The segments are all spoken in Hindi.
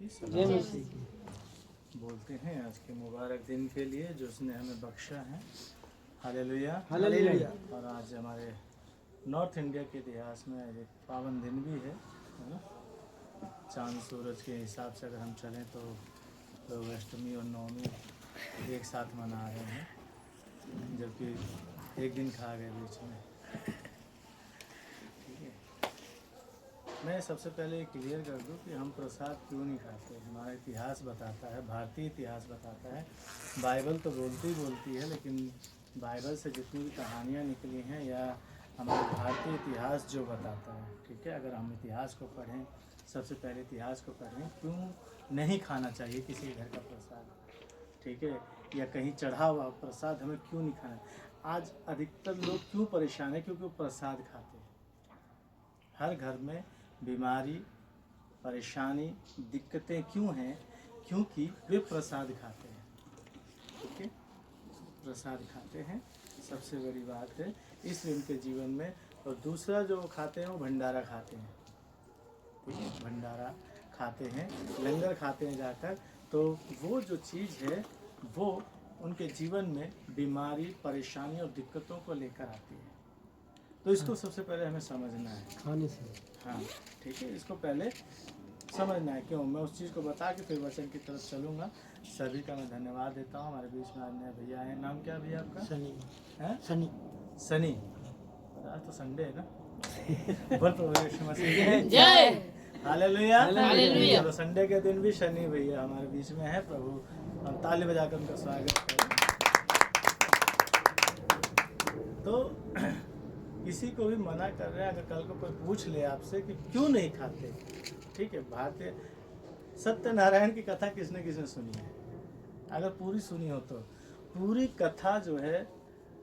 की सलाम बोलते हैं आज के मुबारक दिन के लिए जो उसने हमें बख्शा है। Hallelujah hallelujah. और आज हमारे नॉर्थ इंडिया के इतिहास में एक पावन दिन भी है ना। चांद सूरज के हिसाब से अगर हम चलें तो लोग अष्टमी और नवमी एक साथ मना रहे हैं, जबकि एक दिन खा गए बीच में। ठीक है, मैं सबसे पहले ये क्लियर कर दूं कि हम प्रसाद क्यों नहीं खाते। हमारा इतिहास बताता है, भारतीय इतिहास बताता है। बाइबल तो बोलती है, लेकिन बाइबल से जितनी भी कहानियाँ निकली हैं या हमारे भारतीय इतिहास जो बताता है, ठीक है, अगर हम इतिहास को पढ़ें, सबसे पहले इतिहास को पढ़ें क्यों नहीं खाना चाहिए किसी घर का प्रसाद, ठीक है, या कहीं चढ़ा हुआ प्रसाद हमें क्यों नहीं खाना। आज अधिकतर लोग क्यों परेशान है, क्योंकि वो प्रसाद खाते हैं। हर घर में बीमारी, परेशानी, दिक्कतें क्यों हैं, क्योंकि वे प्रसाद खाते हैं। ठीक है, प्रसाद खाते हैं, सबसे बड़ी बात है इसलिए उनके जीवन में। और दूसरा जो खाते हैं वो भंडारा खाते हैं। ठीक है, भंडारा खाते हैं, लंगर खाते हैं जाकर, तो वो जो चीज़ है वो उनके जीवन में बीमारी, परेशानी और दिक्कतों को लेकर आती है। तो इसको सबसे पहले हमें समझना है खाने से। हाँ, ठीक है, इसको पहले समझना है। क्यों मैं उस चीज़ को बता के फिर वचन की तरफ चलूँगा। सभी का मैं धन्यवाद देता हूँ। हमारे बीच में आज नए भैया हैं। नाम क्या भैया आपका? सनी। हैं? सनी। सनी। आज तो संडे है ना। बोल प्रभु यीशु मसीह की जय। हालेलुया। हालेलुया। चलो संडे के दिन भी शनि भैया हमारे बीच में है। प्रभु हम ताली बजाकर उनका स्वागत करें। तो किसी को भी मना कर रहे हैं, अगर कल को कोई पूछ ले आपसे कि क्यों नहीं खाते, ठीक है, भारतीय सत्यनारायण की कथा किसने सुनी है? अगर पूरी सुनी हो तो पूरी कथा जो है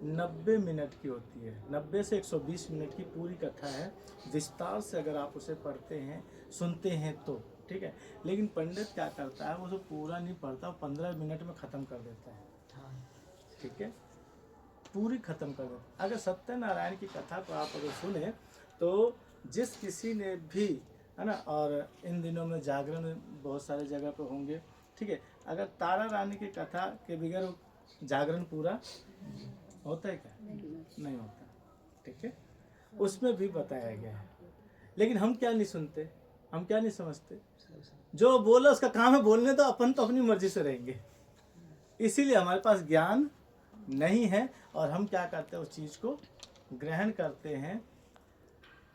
90 मिनट की होती है। 90 से 120 मिनट की पूरी कथा है, विस्तार से अगर आप उसे पढ़ते हैं, सुनते हैं तो ठीक है। लेकिन पंडित क्या करता है, वो जो पूरा नहीं पढ़ता, 15 मिनट में ख़त्म कर देता है। ठीक है, पूरी ख़त्म कर देता। अगर सत्यनारायण की कथा को आप अगर सुने तो जिस किसी ने भी, है ना, और इन दिनों में जागरण बहुत सारे जगह पे होंगे, ठीक है, अगर तारा रानी की कथा के बगैर जागरण पूरा होता है क्या? नहीं होता। ठीक है, उसमें भी बताया गया है। लेकिन हम क्या नहीं सुनते, हम क्या नहीं समझते। जो बोला उसका काम है बोलने, तो अपन तो अपनी मर्जी से रहेंगे। इसीलिए हमारे पास ज्ञान नहीं है और हम क्या करते हैं, उस चीज़ को ग्रहण करते हैं।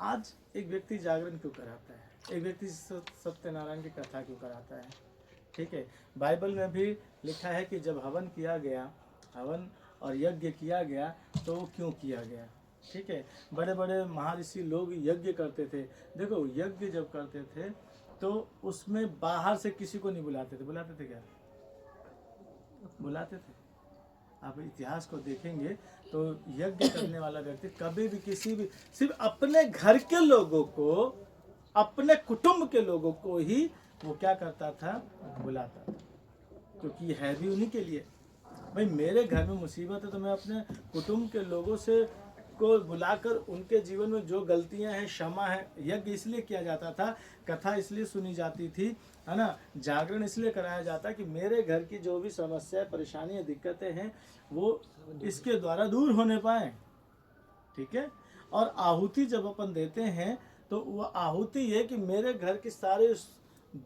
आज एक व्यक्ति जागरण क्यों कराता है, एक व्यक्ति सत्यनारायण की कथा क्यों कराता है? ठीक है, बाइबल में भी लिखा है कि जब हवन किया गया, हवन और यज्ञ किया गया, तो वो क्यों किया गया? ठीक है, बड़े बड़े महर्षि लोग यज्ञ करते थे। देखो, यज्ञ जब करते थे तो उसमें बाहर से किसी को नहीं बुलाते थे। बुलाते थे क्या? बुलाते थे। आप इतिहास को देखेंगे तो यज्ञ करने वाला व्यक्ति कभी भी किसी भी, सिर्फ अपने घर के लोगों को, अपने कुटुंब के लोगों को ही वो क्या करता था, बुलाता था, क्योंकि है भी उन्हीं के लिए। भाई मेरे घर में मुसीबत है तो मैं अपने कुटुंब के लोगों से को बुलाकर उनके जीवन में जो गलतियां हैं, क्षमा है। यज्ञ इसलिए किया जाता था, कथा इसलिए सुनी जाती थी, है ना, जागरण इसलिए कराया जाता कि मेरे घर की जो भी समस्याएं, परेशानियां, दिक्कतें हैं वो इसके द्वारा दूर होने पाए। ठीक है, और आहुति जब अपन देते हैं तो वह आहुति ये कि मेरे घर के सारे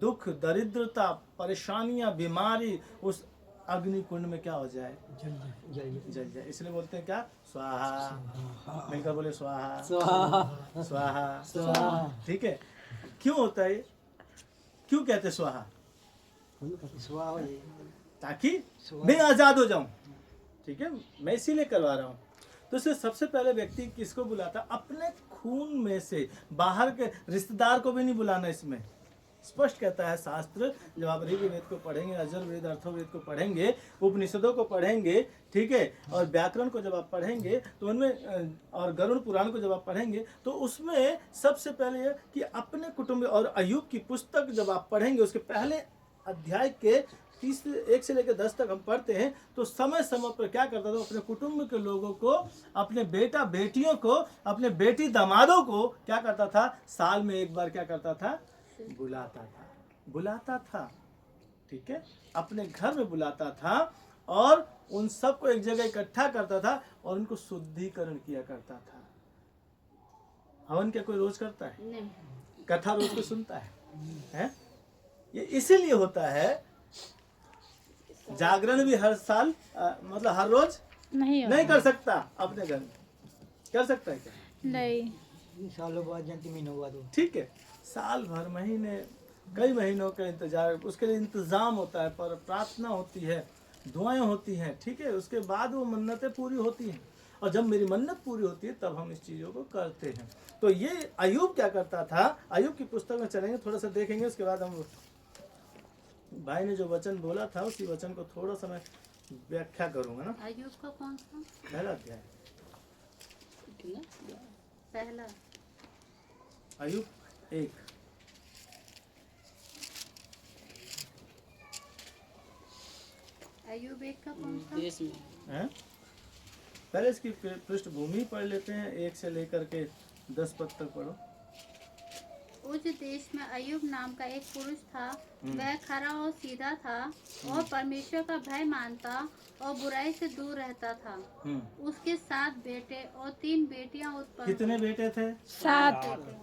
दुख, दरिद्रता, परेशानियां, बीमारी उस अग्नि कुंड में क्या हो जाए, जल जाए। इसलिए बोलते हैं क्या, स्वाहा। मिलकर बोले स्वाहा स्वाहा स्वाहा स्वाहा। ठीक है, क्यों होता है, क्यों कहते स्वाहा? स्वाहा ताकि मैं आजाद हो जाऊं। ठीक है, मैं इसीलिए करवा रहा हूं। तो इससे सबसे पहले व्यक्ति किसको बुलाता? अपने खून में से, बाहर के रिश्तेदार को भी नहीं बुलाना। इसमें स्पष्ट कहता है शास्त्र। जब आप ऋग्वेद को पढ़ेंगे, यजुर्वेद, अथर्ववेद को पढ़ेंगे, उपनिषदों को पढ़ेंगे, ठीक है, और व्याकरण को जब आप पढ़ेंगे तो उनमें, और गरुड़ पुराण को जब आप पढ़ेंगे तो उसमें सबसे पहले ये कि अपने कुटुंब, और अय्यूब की पुस्तक जब आप पढ़ेंगे उसके पहले अध्याय के 1 से लेकर 10 तक हम पढ़ते हैं, तो समय समय पर क्या करता था, अपने कुटुंब के लोगों को, अपने बेटा बेटियों को, अपने बेटी दामादों को क्या करता था, साल में एक बार क्या करता था, बुलाता था। बुलाता था, ठीक है, अपने घर में बुलाता था और उन सबको एक जगह इकट्ठा करता था और उनको शुद्धिकरण किया करता था। हवन क्या कोई रोज करता है? नहीं। कथा रोज को सुनता है? ये इसीलिए होता है। जागरण भी हर साल मतलब हर रोज नहीं कर सकता, अपने घर में कर सकता है क्या? नहीं। सालों बाद जानती महीनों बाद हो। ठीक है, साल भर, महीने, कई महीनों का इंतजार, उसके लिए इंतजाम होता है, पर प्रार्थना होती है, दुआएं होती हैं, ठीक है, उसके बाद वो मन्नतें पूरी होती हैं। और जब मेरी मन्नत पूरी होती है तब हम इस चीज़ों को करते हैं। तो ये अय्यूब क्या करता था, अय्यूब की पुस्तक में चलेंगे, थोड़ा सा देखेंगे, उसके बाद हम भाई ने जो वचन बोला था उसी वचन को थोड़ा सा मैं व्याख्या करूंगा ना। अय्यूब का कौन सा? पहला अध्याय, पहला। अय्यूब 1। अय्यूब 1 का कौन सा? देश में हैं? पहले इसकी पृष्ठभूमि पढ़ लेते हैं, 1 से लेकर के 10 पद तक पढ़ो। उस देश में अय्यूब नाम का एक पुरुष था। वह खरा और सीधा था और परमेश्वर का भय मानता और बुराई से दूर रहता था। उसके 7 बेटे और 3 बेटियां उत्पन्न कितने बेटे थे?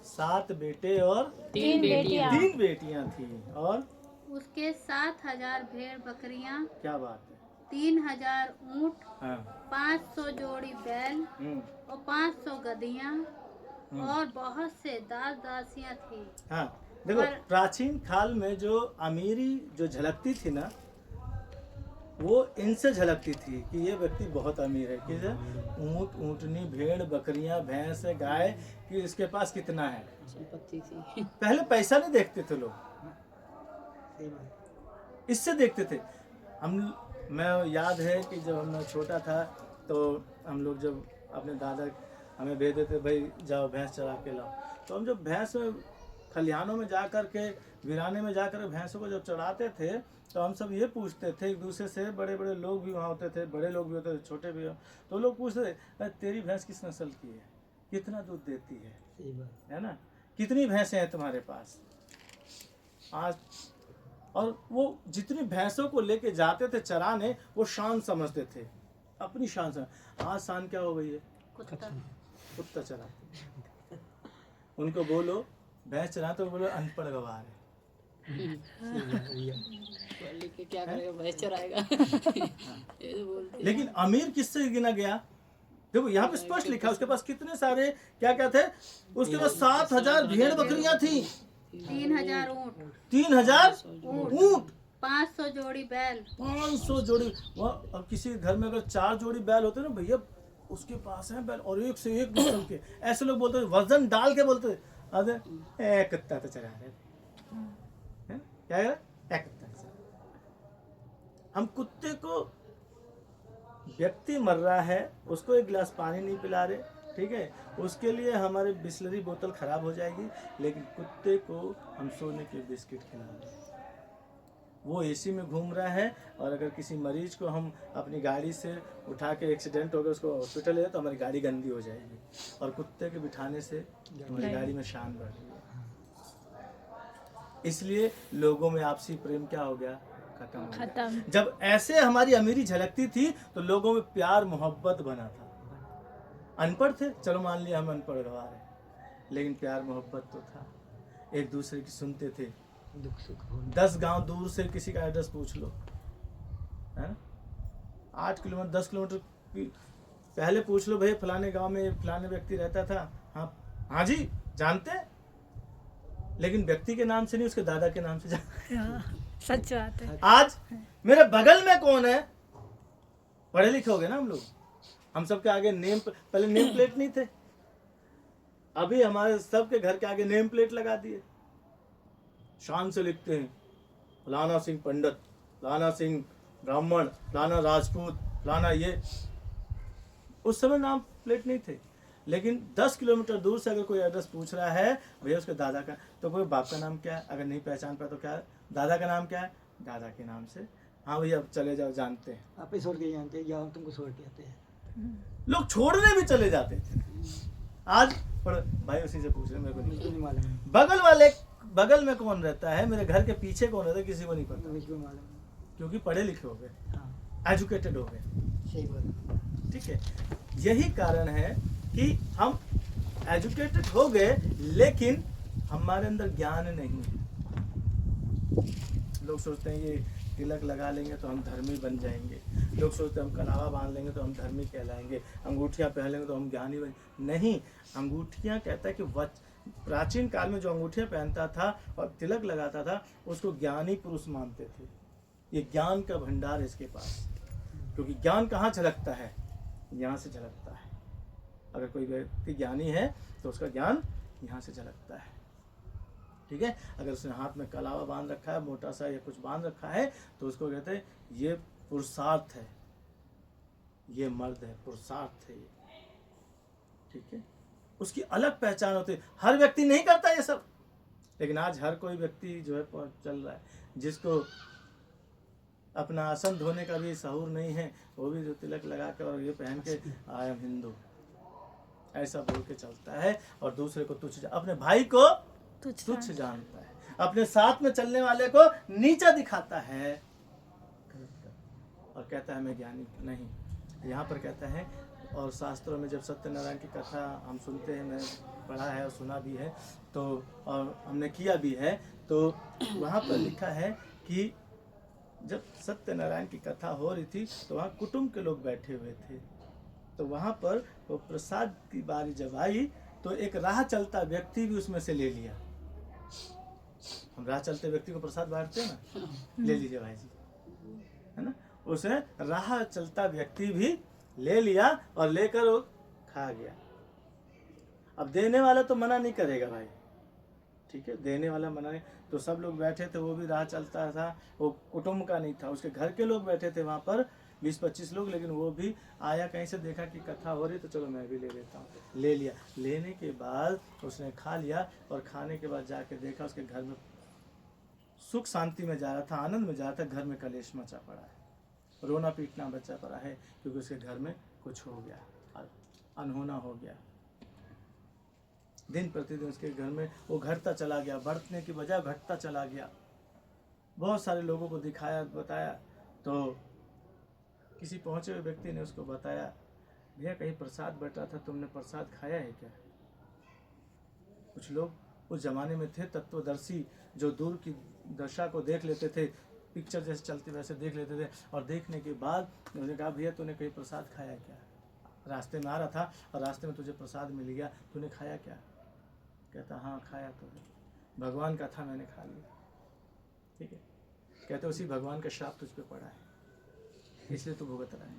7 बेटे और 3 बेटियां। 3 बेटियां थी। और उसके 7,000 भेड़ बकरियां, क्या बात है, 3,000 ऊंट, हाँ, 500 जोड़ी बैल और 500 गधियां और बहुत से दास दासियां थी। हाँ। देखो, और- प्राचीन काल में जो अमीरी जो झलकती थी ना, वो इनसे झलकती थी कि ये व्यक्ति बहुत अमीर है। कि ऊंट, ऊंटनी, भेड़, बकरियां, भैंस, गाय, कि इसके पास कितना है। संपत्ति थी। पहले पैसा नहीं देखते थे लोग, सही बात। इससे देखते थे। मैं याद है कि जब हम छोटा था तो हम लोग जब अपने दादा हमें भेज देते, भाई जाओ भैंस चरा के लाओ, तो हम जब भैंस खलिहानों में जा कर के, वीराने में जा कर भैंसों को जब चढ़ाते थे तो हम सब ये पूछते थे एक दूसरे से, बड़े बड़े लोग भी वहाँ होते थे, बड़े लोग भी होते थे, छोटे भी, तो लोग पूछते थे तेरी भैंस किस नस्ल की है, कितना दूध देती है, सही बात। है ना, कितनी भैंसें हैं तुम्हारे पास आज। और वो जितनी भैंसों को लेके जाते थे चराने, वो शान समझते थे, अपनी शान समझ। आज शान क्या हो गई है, कुत्ता। कुत्ता चराते। उनको बोलो भैंस चरा, तो बोलो अनपढ़ गवार है। पढ़ लिख के क्या करेगा, भैंस चराएगा। ये तो बोलते हैं। लेकिन अमीर किससे गिना गया, देखो यहाँ पे स्पष्ट लिखा है, उसके पास कितने सारे क्या क्या थे, उसके पास 7,000 भेड़ बकरियां थी, 3,000 ऊंट, 3,000 ऊंट, 500 जोड़ी बैल। 500 जोड़ी। वह अब किसी घर में अगर 4 जोड़ी बैल होते ना भैया, उसके पास है बैल, और एक से एक नस्ल के। ऐसे लोग बोलते थे, वजन डाल के बोलते थे, अरे ए कुत्ता तो चरा रहे हैं? क्या कह रहे, ए कुत्ता तो चरा। हम कुत्ते को, व्यक्ति मर रहा है, उसको एक गिलास पानी नहीं पिला रहे, ठीक है, उसके लिए हमारी बिस्लरी बोतल खराब हो जाएगी, लेकिन कुत्ते को हम सोने के बिस्किट खिला रहे हैं। वो एसी में घूम रहा है, और अगर किसी मरीज को हम अपनी गाड़ी से उठा के, एक्सीडेंट हो गया, उसको हॉस्पिटल ले जाए तो हमारी गाड़ी गंदी हो जाएगी, और कुत्ते के बिठाने से हमारी गाड़ी में शान बढ़ रही है। इसलिए लोगों में आपसी प्रेम क्या हो गया, खत्म हो गया। खत्म। जब ऐसे हमारी अमीरी झलकती थी तो लोगों में प्यार मोहब्बत बना था। अनपढ़ थे, चलो मान लिया हम अनपढ़ गवार हैं, लेकिन प्यार मोहब्बत तो था, एक दूसरे की सुनते थे। दुख सुख हो। 10 गांव दूर से किसी का एड्रेस पूछ लो, है ना, 8 किलोमीटर 10 किलोमीटर पहले पूछ लो, भाई फलाने गांव में फलाने व्यक्ति रहता था, हाँ हाँ जी जानते हैं, लेकिन व्यक्ति के नाम से नहीं, उसके दादा के नाम से सच बात है। आज मेरे बगल में कौन है, पढ़े लिखे हो गए ना हम लोग, हम सबके आगे नेम, पहले नेम प्लेट नहीं थे, अभी हमारे सबके घर के आगे नेम प्लेट लगा दिए, शान से लिखते हैं फलाना सिंह पंडित, फलाना सिंह ब्राह्मण, फलाना राजपूत, फलाना ये। उस समय नाम प्लेट नहीं थे, लेकिन 10 किलोमीटर दूर से अगर कोई एड्रेस पूछ रहा है, भैया उसके दादा का, तो कोई बाप का नाम क्या है, अगर नहीं पहचान पाया तो क्या है, दादा का नाम क्या है, दादा के नाम से, हाँ भैया अब चले जाओ, जानते हैं। आप ही छोड़ के जानते हैं, या हम तुमको छोड़ के आते हैं। लोग छोड़ने भी चले जाते थे। आज भाई उसी से पूछ रहे, मेरे को नहीं, मुझको नहीं मालूम है। बगल वाले बगल में कौन रहता है, मेरे घर के पीछे कौन रहता है, किसी को नहीं पता, मुझको मालूम है। क्योंकि पढ़े लिखे हो गए, हाँ एजुकेटेड हो गए। सही बात। ठीक है, यही कारण है कि हम एजुकेटेड हो गए लेकिन हमारे अंदर ज्ञान नहीं है। लोग सोचते हैं ये तिलक लगा लेंगे तो हम धर्मी बन जाएंगे, लोग सोचते हैं हम कलावा बांध लेंगे तो हम धर्मी कहलाएंगे, अंगूठियाँ पहन लेंगे तो हम ज्ञानी बन। नहीं, अंगूठियाँ कहता है कि प्राचीन काल में जो अंगूठियाँ पहनता था और तिलक लगाता था उसको ज्ञानी पुरुष मानते थे। ये ज्ञान का भंडार है इसके पास, क्योंकि ज्ञान कहाँ झलकता है, यहाँ से झलकता है। अगर कोई व्यक्ति ज्ञानी है तो उसका ज्ञान यहाँ से झलकता है। ठीक है, अगर उसने हाथ में कलावा बांध रखा है, मोटा सा या कुछ बांध रखा है, तो उसको कहते हैं ये पुरुषार्थ है, ये मर्द है, पुरुषार्थ है ये। ठीक है, उसकी अलग पहचान होती है। हर व्यक्ति नहीं करता ये सब, लेकिन आज हर कोई व्यक्ति जो है चल रहा है, जिसको अपना आसन धोने का भी शऊर नहीं है, वो भी जो तिलक लगा के और ये पहन के आई एम हिंदू ऐसा बोल के चलता है, और दूसरे को तुच्छ, अपने भाई को तुच्छ जानता है, अपने साथ में चलने वाले को नीचा दिखाता है और कहता है मैं ज्ञानी नहीं। यहाँ पर कहता है, और शास्त्रों में जब सत्यनारायण की कथा हम सुनते हैं, मैं पढ़ा है और सुना भी है, तो और हमने किया भी है, तो वहाँ पर लिखा है कि जब सत्यनारायण की कथा हो रही थी तो वहाँ कुटुंब के लोग बैठे हुए थे, तो वहाँ पर वो प्रसाद की बारी जब आई तो एक राह चलता व्यक्ति भी उसमें से ले लिया। हम राह चलते व्यक्ति को प्रसाद बांटते हैं ना, ले लीजिए भाई जी, है ना, उसे राह चलता व्यक्ति भी ले लिया और लेकर वो खा गया। अब देने वाला तो मना नहीं करेगा भाई, ठीक है, देने वाला मना नहीं, तो सब लोग बैठे थे, वो भी राह चलता था, वो कुटुंब का नहीं था, उसके घर के लोग बैठे थे वहाँ पर 20-25 लोग, लेकिन वो भी आया, कहीं से देखा कि कथा हो रही तो चलो मैं भी ले लेता हूँ, ले लिया। लेने के बाद उसने खा लिया, और खाने के बाद जाके देखा उसके घर में सुख शांति में जा रहा था, आनंद में जा रहा था, घर में कलेश मचा पड़ा है, रोना पीटना बचा पड़ा है, क्योंकि उसके घर में कुछ हो गया, अनहोना हो गया। दिन प्रतिदिन उसके घर में वो घटता चला गया, बढ़ने की बजाय घटता चला गया। बहुत सारे लोगों को दिखाया, बताया, तो किसी पहुंचे हुए व्यक्ति ने उसको बताया, भैया कहीं प्रसाद बटा था, तुमने प्रसाद खाया है क्या? कुछ लोग उस जमाने में थे तत्वदर्शी, जो दूर की दशा को देख लेते थे, पिक्चर जैसे चलती वैसे देख लेते थे, और देखने के बाद उन्होंने कहा भैया तूने कहीं प्रसाद खाया क्या? रास्ते में आ रहा था और रास्ते में तुझे प्रसाद मिल गया, तूने खाया क्या? कहता हाँ खाया तो है, भगवान का था मैंने खा लिया। ठीक है, कहते उसी भगवान का श्राप तुझ पे पड़ा है, इसलिए तू भुगत रहा है,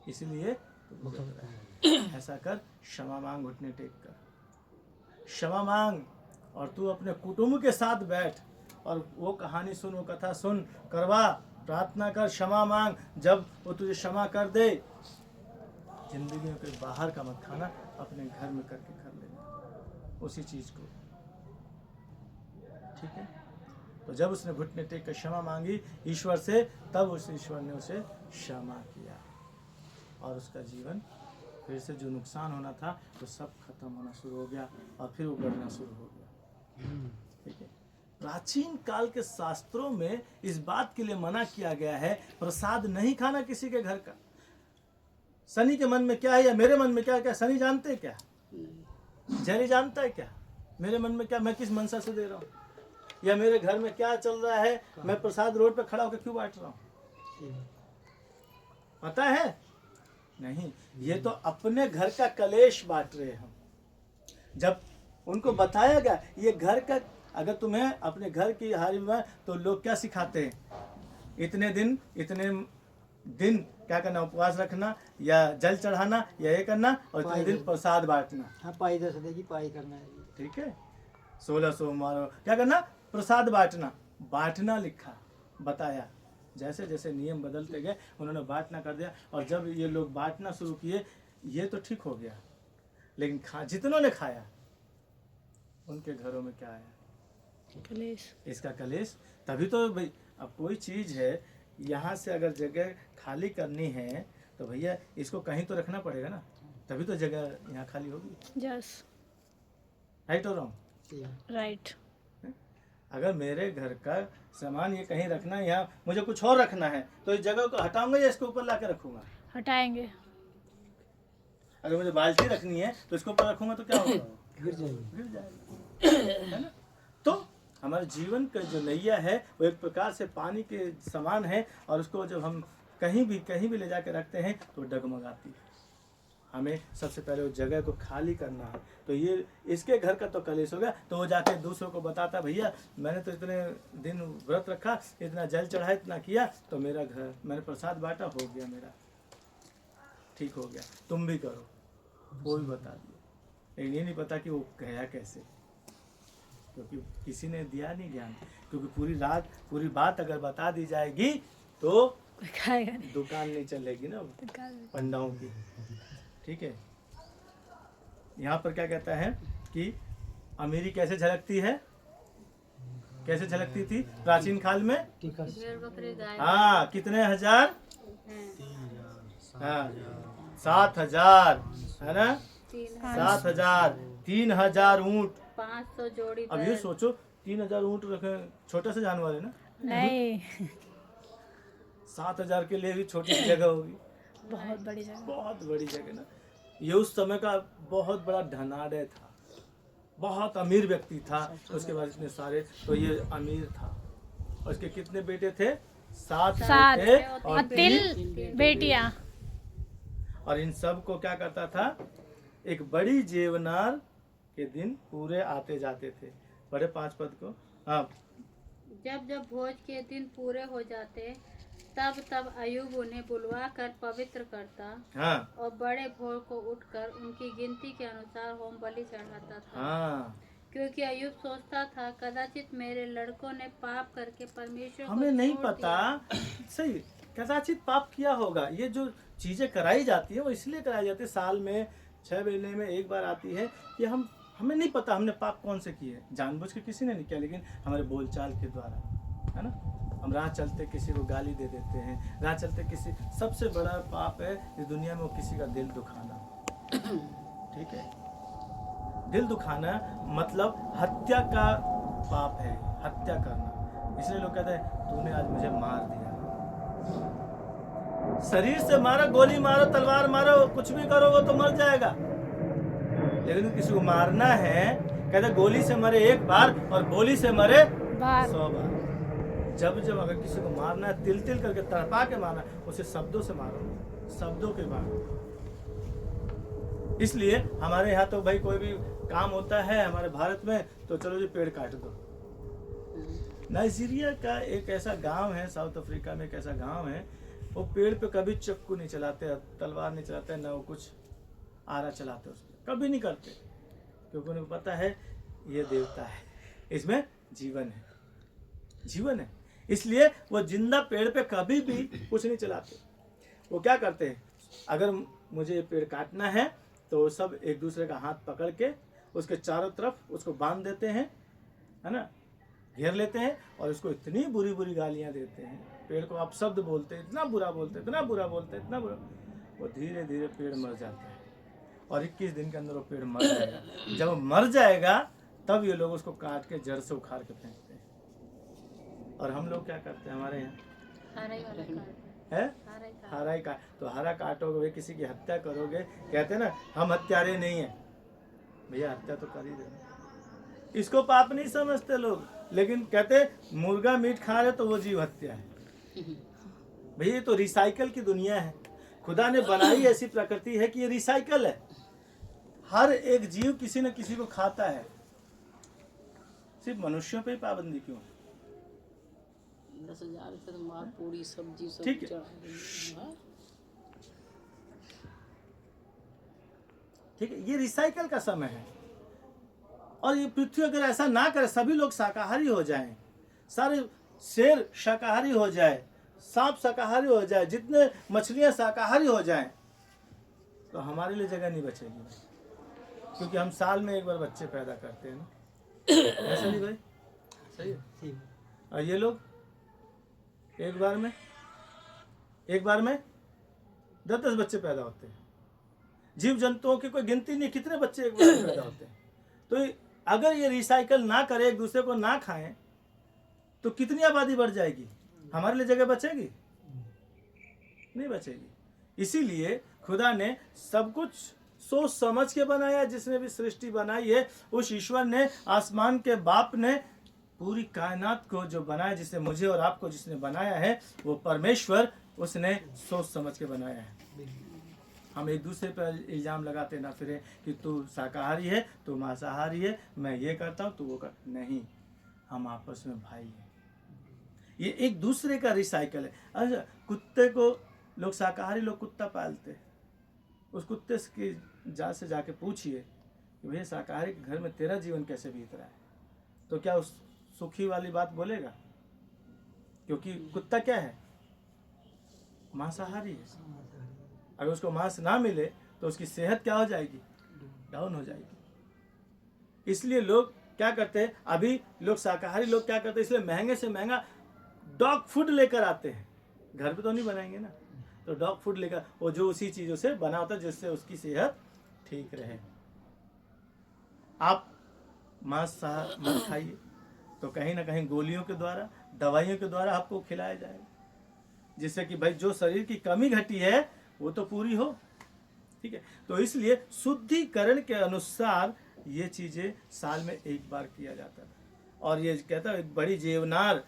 इसलिए तू भुगत रहा है। ऐसा कर, क्षमा मांग, घुटने टेक कर क्षमा मांग, और तू अपने कुटुंब के साथ बैठ और वो कहानी सुन, वो कथा सुन, करवा, प्रार्थना कर, क्षमा मांग। जब वो तुझे क्षमा कर दे, जिंदगी में कोई बाहर का मत खाना, अपने घर में करके कर लेना उसी चीज को। ठीक है, तो जब उसने घुटने टेक कर क्षमा मांगी ईश्वर से, तब उस ईश्वर ने उसे क्षमा किया, और उसका जीवन फिर से जो नुकसान होना था वो सब खत्म होना शुरू हो गया, और फिर वो बढ़ना शुरू हो गया। ठीक है, प्राचीन काल के शास्त्रों में इस बात के लिए मना किया गया है, प्रसाद नहीं खाना किसी के घर का। शनि के मन में क्या है या मेरे मन में क्या है, क्या शनि जानते हैं क्या? जैनी जानता है क्या मेरे मन में क्या, मैं किस मनसा से दे रहा हूँ, या मेरे घर में क्या चल रहा है, मैं प्रसाद रोड पे खड़ा होकर क्यों बांट रहा हूँ, पता है? नहीं, ये तो अपने घर का कलेश बांट रहे हैं। जब उनको बताया गया ये घर का, अगर तुम्हें अपने घर की हारी में, तो लोग क्या सिखाते हैं, इतने दिन क्या करना, उपवास रखना या जल चढ़ाना या ये करना, और इतने दिन प्रसाद बांटना। हाँ, पाई 10 देगी, पाई करना है। ठीक है, 16 सोमवार क्या करना, प्रसाद बांटना लिखा, बताया। जैसे जैसे नियम बदलते गए उन्होंने बांटना कर दिया, और जब ये लोग बांटना शुरू किए, ये तो ठीक हो गया, लेकिन जितनों ने खाया उनके घरों में क्या आया, कलेश। इसका कलेश। तभी तो भाई, अब कोई चीज है, यहाँ से अगर जगह खाली करनी है तो भैया इसको कहीं तो रखना पड़ेगा ना, तभी तो जगह यहाँ खाली होगी। यस। राइट और रॉन्ग? सही बात। राइट। अगर मेरे घर का सामान ये कहीं रखना है, यहाँ मुझे कुछ और रखना है, तो इस जगह को हटाऊंगा या इसके ऊपर ला के रखूंगा? हटाएंगे। अगर मुझे बाल्टी रखनी है तो इसके ऊपर रखूंगा तो क्या होगा? गिर जाएगी। गिर जाएगा, है ना? तो हमारे जीवन का जो नैया है वो एक प्रकार से पानी के समान है, और उसको जब हम कहीं भी ले जाके रखते हैं तो डगमगाती है। हमें सबसे पहले उस जगह को खाली करना है। तो ये इसके घर का तो कलेश हो गया, तो वो जाके दूसरों को बताता, भैया मैंने तो इतने दिन व्रत रखा, इतना जल चढ़ाया, इतना किया, तो मेरा घर, मैंने प्रसाद बांटा, हो गया, मेरा ठीक हो गया, तुम भी करो। वो भी बता दिया, लेकिन ये नहीं पता कि वो गया कैसे, क्योंकि किसी ने दिया नहीं ज्ञान। क्योंकि पूरी बात अगर बता दी जाएगी तो कोई खाएगा नहीं। दुकान नहीं चलेगी ना पंडाओं की। ठीक है, यहाँ पर क्या कहता है कि अमीरी कैसे झलकती है, कैसे झलकती थी प्राचीन काल में? टीका भेड़ बकरी गाय हाँ, कितने हजार? हैं। हाँ, 7,000, है ना? 7,000, 3,000 ऊँट। 500 जोड़ी अब ये बैल। सोचो, 3,000 ऊँट रखे, छोटा सा जानवर है ना? नहीं, 7,000 के लिए भी छोटी सी जगह होगी, बहुत बड़ी जगह। बहुत बड़ी जगह ना। ये उस समय का बहुत बड़ा धनाढ्य था, बहुत अमीर व्यक्ति था। उसके बाद इतने सारे, तो ये अमीर था। और उसके कितने बेटे थे? 7 सात। बेटे और और 3 तिल बेटियां। और इन सब को क्या करता था? एक बड़ी जेवनार के दिन पूरे आते जाते थे। बड़े 5 पद को। हाँ, जब जब भोज के दिन पूरे हो जाते, तब तब अयूब उन्हें बुलवा कर पवित्र करता हाँ, और बड़े भोर को उठकर उनकी गिनती के अनुसार होम बलि चढ़ाता था। हाँ। क्योंकि अयूब सोचता था, कदाचित मेरे लड़कों ने पाप करके परमेश्वर को हमें नहीं छोड़ पता, दिया। सही, कदाचित पाप किया होगा। ये जो चीजें कराई जाती है वो इसलिए कराई जाती है, साल में 6 महीने में एक बार आती है, कि हमें नहीं पता हमने पाप कौन से किए। जानबूझ के किसी ने नहीं किया, लेकिन हमारे बोलचाल के द्वारा, है ना? हम राह चलते किसी को गाली दे देते हैं, राह चलते किसी, सबसे बड़ा पाप है इस दुनिया में वो किसी का दिल दुखाना। ठीक है, दिल दुखाना मतलब हत्या का पाप है, हत्या करना। इसलिए लोग कहते हैं तूने आज मुझे मार दिया। शरीर से मारो, गोली मारो, तलवार मारो, कुछ भी करो, वो तो मर जाएगा। लेकिन किसी को मारना है, कहते गोली से मरे 1 बार और गोली से मरे बार 100 बार। जब अगर किसी को मारना है, तिल तिल करके तड़पा के मारना, उसे शब्दों से मारो, शब्दों के मारो। इसलिए हमारे यहाँ तो भाई कोई भी काम होता है हमारे भारत में, तो चलो जी पेड़ काट दो। नाइजीरिया का एक ऐसा गांव है, साउथ अफ्रीका में एक ऐसा गांव है, वो पेड़ पे कभी चक्कू नहीं चलाते, तलवार नहीं चलाते, ना वो कुछ आरा चलाते, उस पर कभी नहीं करते, क्योंकि उन्हें पता है ये देवता है, इसमें जीवन है, जीवन है। इसलिए वो जिंदा पेड़ पे कभी भी कुछ नहीं चलाते। वो क्या करते हैं, अगर मुझे पेड़ काटना है तो सब एक दूसरे का हाथ पकड़ के उसके चारों तरफ उसको बांध देते हैं, है ना, घेर लेते हैं, और उसको इतनी बुरी बुरी गालियां देते हैं, पेड़ को अपशब्द बोलते हैं, इतना बुरा बोलते हैं, इतना बुरा बोलते हैं, इतना बुरा। वो धीरे धीरे पेड़ मर जाता है, और 21 दिन के अंदर वो पेड़ मर जाएगा। जब वो मर जाएगा तब ये लोग उसको काट के जड़ से उखाड़ के फेंकते हैं। और हम लोग क्या करते हैं हमारे यहाँ हरा ही वाला काट, है, हरा ही काट। हरा ही काट, तो हरा काटोगे, किसी की हत्या करोगे, कहते हैं ना हम हत्यारे नहीं हैं। भैया हत्या तो कर ही रहे, इसको पाप नहीं समझते लोग, लेकिन कहते मुर्गा मीट खा रहे तो वो जीव हत्या है। भैया ये तो रिसाइकल की दुनिया है, खुदा ने बनाई ऐसी प्रकृति है कि ये रिसाइकल है। हर एक जीव किसी न किसी को खाता है, सिर्फ मनुष्यों पे ही पाबंदी क्यों है? 10,000 से तो मार पूरी सब्जी सब ठीक है। चढ़ा देंगे। हाँ? ठीक है, ये रिसाइकल का समय है। और ये पृथ्वी अगर ऐसा ना करे, सभी लोग शाकाहारी हो जाएं, सारे शेर शाकाहारी हो जाए, सांप शाकाहारी हो जाए, जितने मछलियां शाकाहारी हो जाएं, तो हमारे लिए जगह नहीं बचेगी, क्योंकि हम साल में एक बार बच्चे पैदा करते हैं ना। ऐसा नहीं भाई, सही है। सही। और ये लोग एक बार में 10-10 बच्चे पैदा होते हैं। जीव जंतुओं की कोई गिनती नहीं, कितने बच्चे एक बार में पैदा होते हैं। तो अगर ये रिसाइकल ना करें, एक दूसरे को ना खाएं, तो कितनी आबादी बढ़ जाएगी? हमारे लिए जगह बचेगी? नहीं बचेगी। इसीलिए खुदा ने सब कुछ सोच समझ के बनाया। जिसने भी सृष्टि बनाई है, उस ईश्वर ने, आसमान के बाप ने पूरी कायनात को जो बनाया, जिसे मुझे और आपको जिसने बनाया है, वो परमेश्वर, उसने सोच समझ के बनाया है। हम एक दूसरे पर इल्जाम लगाते ना फिरे कि तू शाकाहारी है, तू मांसाहारी है, मैं ये करता हूँ, तू वो कर। नहीं, हम आपस में भाई हैं। ये एक दूसरे का रिसाइकल है। अच्छा, कुत्ते को लोग, शाकाहारी लोग कुत्ता पालते हैं, उस कुत्ते की से जाके पूछिए कि भैया शाकाहारी के घर में तेरा जीवन कैसे बीत रहा है, तो क्या उस सुखी वाली बात बोलेगा? क्योंकि कुत्ता क्या है? मांसाहारी है। अगर उसको मांस ना मिले तो उसकी सेहत क्या हो जाएगी? डाउन हो जाएगी। इसलिए लोग क्या करते हैं, अभी लोग शाकाहारी लोग क्या करते हैं, इसलिए महंगे से महंगा डॉग फूड लेकर आते हैं। घर पे तो नहीं बनाएंगे ना, तो डॉग फूड लेकर, वो जो उसी चीजों से बना होता है जिससे उसकी सेहत ठीक रहे। आप मांस मत खाइए, तो कहीं ना कहीं गोलियों के द्वारा, दवाइयों के द्वारा आपको खिलाया जाएगा, जिससे कि भाई जो शरीर की कमी घटी है वो तो पूरी हो। ठीक है, तो इसलिए शुद्धिकरण के अनुसार ये चीजें साल में एक बार किया जाता था। और ये कहता है, एक बड़ी जेवनार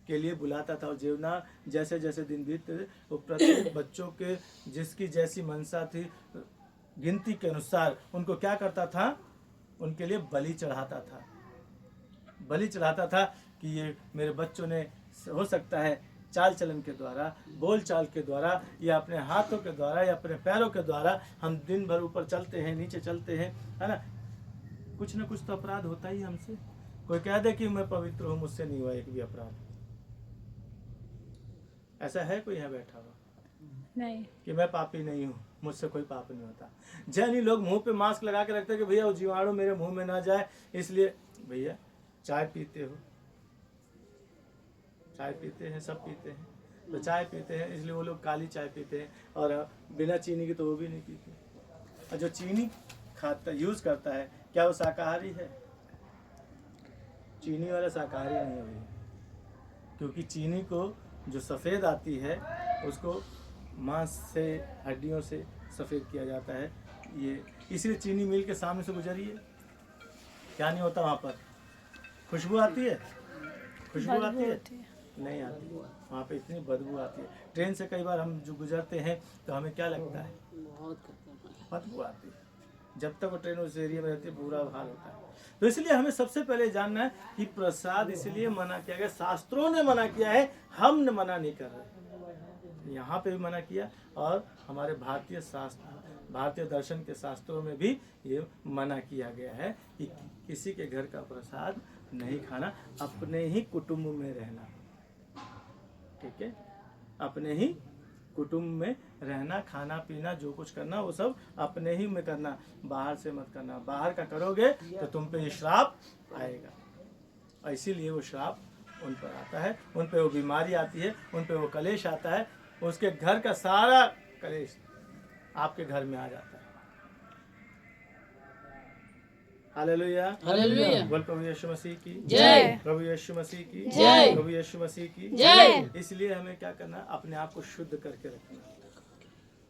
के लिए बुलाता था, और जेवनार जैसे जैसे दिन बीतते थे, वो प्रत्येक बच्चों के जिसकी जैसी मनसा थी, गिनती के अनुसार उनको क्या करता था, उनके लिए बलि चढ़ाता था। बलि चढ़ाता था कि ये मेरे बच्चों ने, हो सकता है चाल चलन के द्वारा, बोल चाल के द्वारा, या अपने हाथों के द्वारा, या अपने पैरों के द्वारा, हम दिन भर ऊपर चलते हैं, नीचे चलते हैं, है ना, कुछ ना कुछ तो अपराध होता ही हमसे। कोई कह दे कि मैं पवित्र हूँ, मुझसे नहीं हुआ एक भी अपराध। ऐसा है कोई यहाँ बैठा हुआ नहीं, कि मैं पापी नहीं हूँ, मुझसे कोई पाप नहीं होता? जैनी लोग मुंह पे मास्क लगा के रखते हैं कि भैया वो जीवाणु मेरे मुंह में ना जाए, इसलिए भैया चाय पीते हो, चाय पीते हैं, सब पीते हैं, तो चाय पीते हैं इसलिए वो लोग काली चाय पीते हैं, और बिना चीनी के तो वो भी नहीं पीते। और जो चीनी खाता, यूज करता है, क्या वो शाकाहारी है? चीनी वाला शाकाहारी नहीं है भैया, क्योंकि चीनी को जो सफ़ेद आती है उसको मांस से, हड्डियों से सफ़ेद किया जाता है। ये इसलिए चीनी मिल के सामने से गुजरिए, क्या नहीं होता वहाँ पर? खुशबू आती है? खुशबू आती है? नहीं आती, वहाँ पे इतनी बदबू आती है। ट्रेन से कई बार हम जो गुजरते हैं तो हमें क्या लगता है? बदबू आती है। जब तक वो ट्रेन उस एरिया में रहती है बुरा हाल होता है। तो इसलिए हमें सबसे पहले जानना है कि प्रसाद इसलिए मना किया गया, शास्त्रों ने मना किया है, हम ने मना नहीं कर रहे। यहाँ पे भी मना किया, और हमारे भारतीय शास्त्र, भारतीय दर्शन के शास्त्रों में भी ये मना किया गया है कि किसी के घर का प्रसाद नहीं खाना, अपने ही कुटुंब में रहना। ठीक है, अपने ही कुटुंब में रहना, खाना पीना जो कुछ करना वो सब अपने ही में करना, बाहर से मत करना। बाहर का करोगे तो तुम पे ये श्राप आएगा, और इसीलिए वो श्राप उन पर आता है, उन पे वो बीमारी आती है, उन पे वो कलेश आता है, उसके घर का सारा कलेश आपके घर में आ जाता है। Hallelujah, hallelujah. बोल प्रभु यीशु मसीह की जय। प्रभु यीशु मसीह की जय। प्रभु यीशु मसीह की जय। इसलिए हमें क्या करना, अपने आप को शुद्ध करके रखना,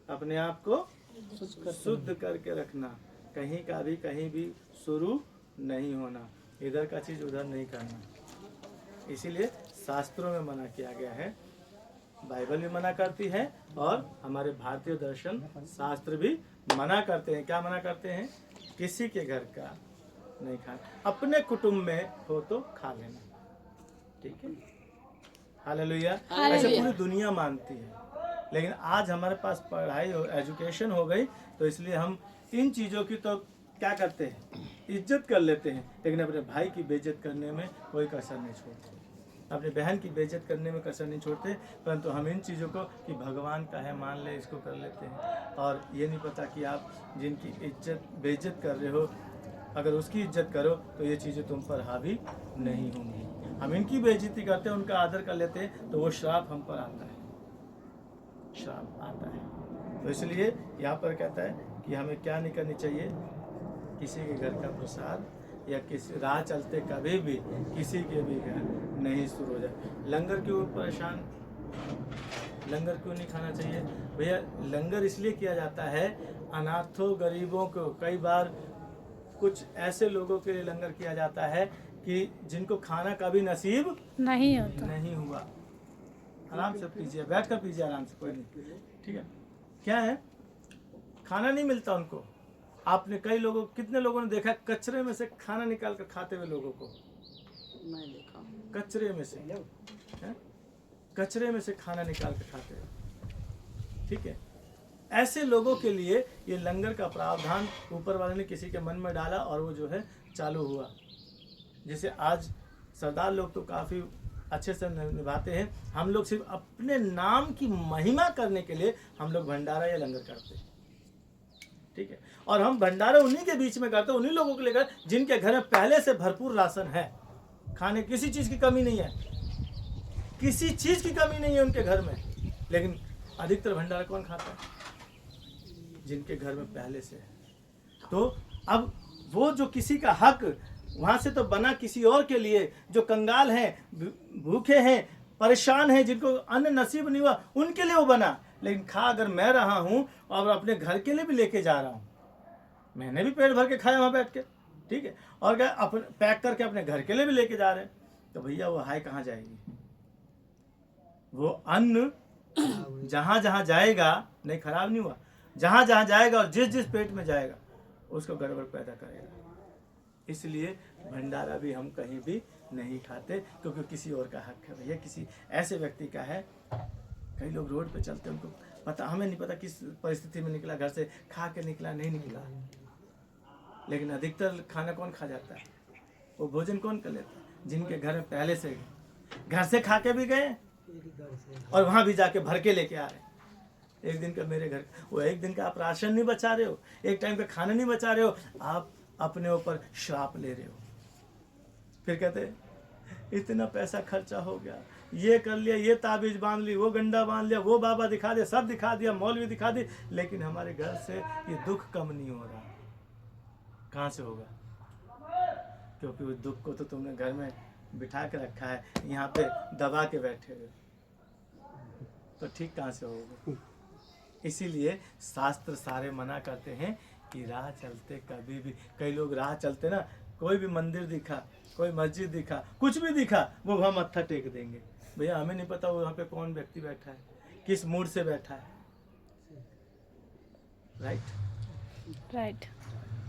अपने आप को शुद्ध करके रखना, कहीं का भी कहीं भी शुरू नहीं होना, इधर का चीज उधर नहीं करना। इसीलिए शास्त्रों में मना किया गया है, बाइबल भी मना करती है, और हमारे भारतीय दर्शन शास्त्र भी मना करते हैं। क्या मना करते हैं? किसी के घर का नहीं खाना, अपने कुटुंब में हो तो खा लेना। ठीक है, हालेलुया। ऐसे पूरी दुनिया मानती है, लेकिन आज हमारे पास पढ़ाई और एजुकेशन हो गई, तो इसलिए हम इन चीज़ों की तो क्या करते हैं, इज्जत कर लेते हैं, लेकिन अपने भाई की बेइज्जत करने में कोई कसर नहीं छोड़ते, अपने बहन की बेइज्जत करने में कसर नहीं छोड़ते। परंतु हम इन चीज़ों को कि भगवान का है मान ले, इसको कर लेते हैं, और ये नहीं पता कि आप जिनकी इज्जत बेइज्जत कर रहे हो, अगर उसकी इज्जत करो तो ये चीज़ें तुम पर हावी नहीं होंगी। हम इनकी बेइज्जती करते हैं, उनका आदर कर लेते हैं, तो वो श्राप हम पर आता है, श्राप आता है। तो इसलिए यहाँ पर कहता है कि हमें क्या नहीं करनी चाहिए, किसी के घर का प्रसाद या किसी राह चलते कभी भी किसी के भी घर नहीं शुरू हो जाए। लंगर क्यों परेशान, लंगर क्यों नहीं खाना चाहिए भैया? लंगर इसलिए किया जाता है अनाथों गरीबों को, कई बार कुछ ऐसे लोगों के लिए लंगर किया जाता है कि जिनको खाना कभी नसीब नहीं होता। नहीं हुआ। आराम से पीजिए, बैठ कर पीजिए आराम से, कोई नहीं, ठीक है। क्या है, खाना नहीं मिलता उनको। आपने कई लोगों, कितने लोगों ने देखा कचरे में से खाना निकाल कर खाते हुए लोगों को? मैं देखा हूँ। कचरे में से, हैं? कचरे में से खाना निकाल कर खाते हैं, ठीक है। ऐसे लोगों के लिए ये लंगर का प्रावधान ऊपर वाले ने किसी के मन में डाला और वो जो है चालू हुआ। जैसे आज सरदार लोग तो काफ़ी अच्छे से निभाते हैं, हम लोग सिर्फ अपने नाम की महिमा करने के लिए हम लोग भंडारा या लंगर करते हैं, ठीक है। और हम भंडारा उन्हीं के बीच में करते हैं, उन्हीं लोगों को लेकर जिनके घर में पहले से भरपूर राशन है, खाने किसी चीज़ की कमी नहीं है, किसी चीज़ की कमी नहीं है उनके घर में। लेकिन अधिकतर भंडारा कौन खाता है? जिनके घर में पहले से है। तो अब वो जो किसी का हक वहाँ से तो बना किसी और के लिए, जो कंगाल हैं, भूखे हैं, परेशान हैं, जिनको अन्न नसीब नहीं हुआ, उनके लिए वो बना। लेकिन खा अगर मैं रहा हूँ और अपने घर के लिए भी लेके जा रहा हूँ, मैंने भी पेट भर के खाया वहाँ बैठ के, ठीक है, और क्या अपने पैक करके अपने घर के लिए भी लेके जा रहे हैं, तो भैया वो हाय कहाँ जाएगी? वो अन्न जहाँ जहाँ जाएगा, नहीं खराब नहीं हुआ, जहाँ जहाँ जाएगा और जिस जिस पेट में जाएगा उसको गड़बड़ पैदा करेगा। इसलिए भंडारा भी हम कहीं भी नहीं खाते, क्योंकि किसी और का हक है भैया, किसी ऐसे व्यक्ति का है। कई लोग रोड पे चलते हैं, उनको पता, हमें नहीं पता किस परिस्थिति में निकला, घर से खा के निकला नहीं निकला, लेकिन अधिकतर खाना कौन खा जाता है? वो भोजन कौन कर लेता है? जिनके घर में पहले से घर से खा के भी गए और वहाँ भी जाके भर के लेके आ रहे हैं। एक दिन का मेरे घर, वो एक दिन का आप राशन नहीं बचा रहे हो, एक टाइम का खाना नहीं बचा रहे हो, आप अपने ऊपर श्राप ले रहे हो। फिर कहते इतना पैसा खर्चा हो गया, ये कर लिया, ये ताबीज बांध ली, वो गंडा बांध लिया, वो बाबा दिखा दिया, सब दिखा दिया, मौलवी दिखा दी, लेकिन हमारे घर से ये दुख कम नहीं हो रहा। कहाँ से होगा? क्योंकि उस दुख को तो तुमने घर में बिठा के रखा है, यहाँ पे दबा के बैठे हो, तो ठीक कहाँ से होगा? इसीलिए शास्त्र सारे मना करते हैं कि राह चलते कभी भी, कई लोग राह चलते ना, कोई भी मंदिर दिखा, कोई मस्जिद दिखा, कुछ भी दिखा, वो वहाँ मत्था टेक देंगे। भैया हमें नहीं पता वो वहाँ पे कौन व्यक्ति बैठा है, किस मूड से बैठा है, राइट।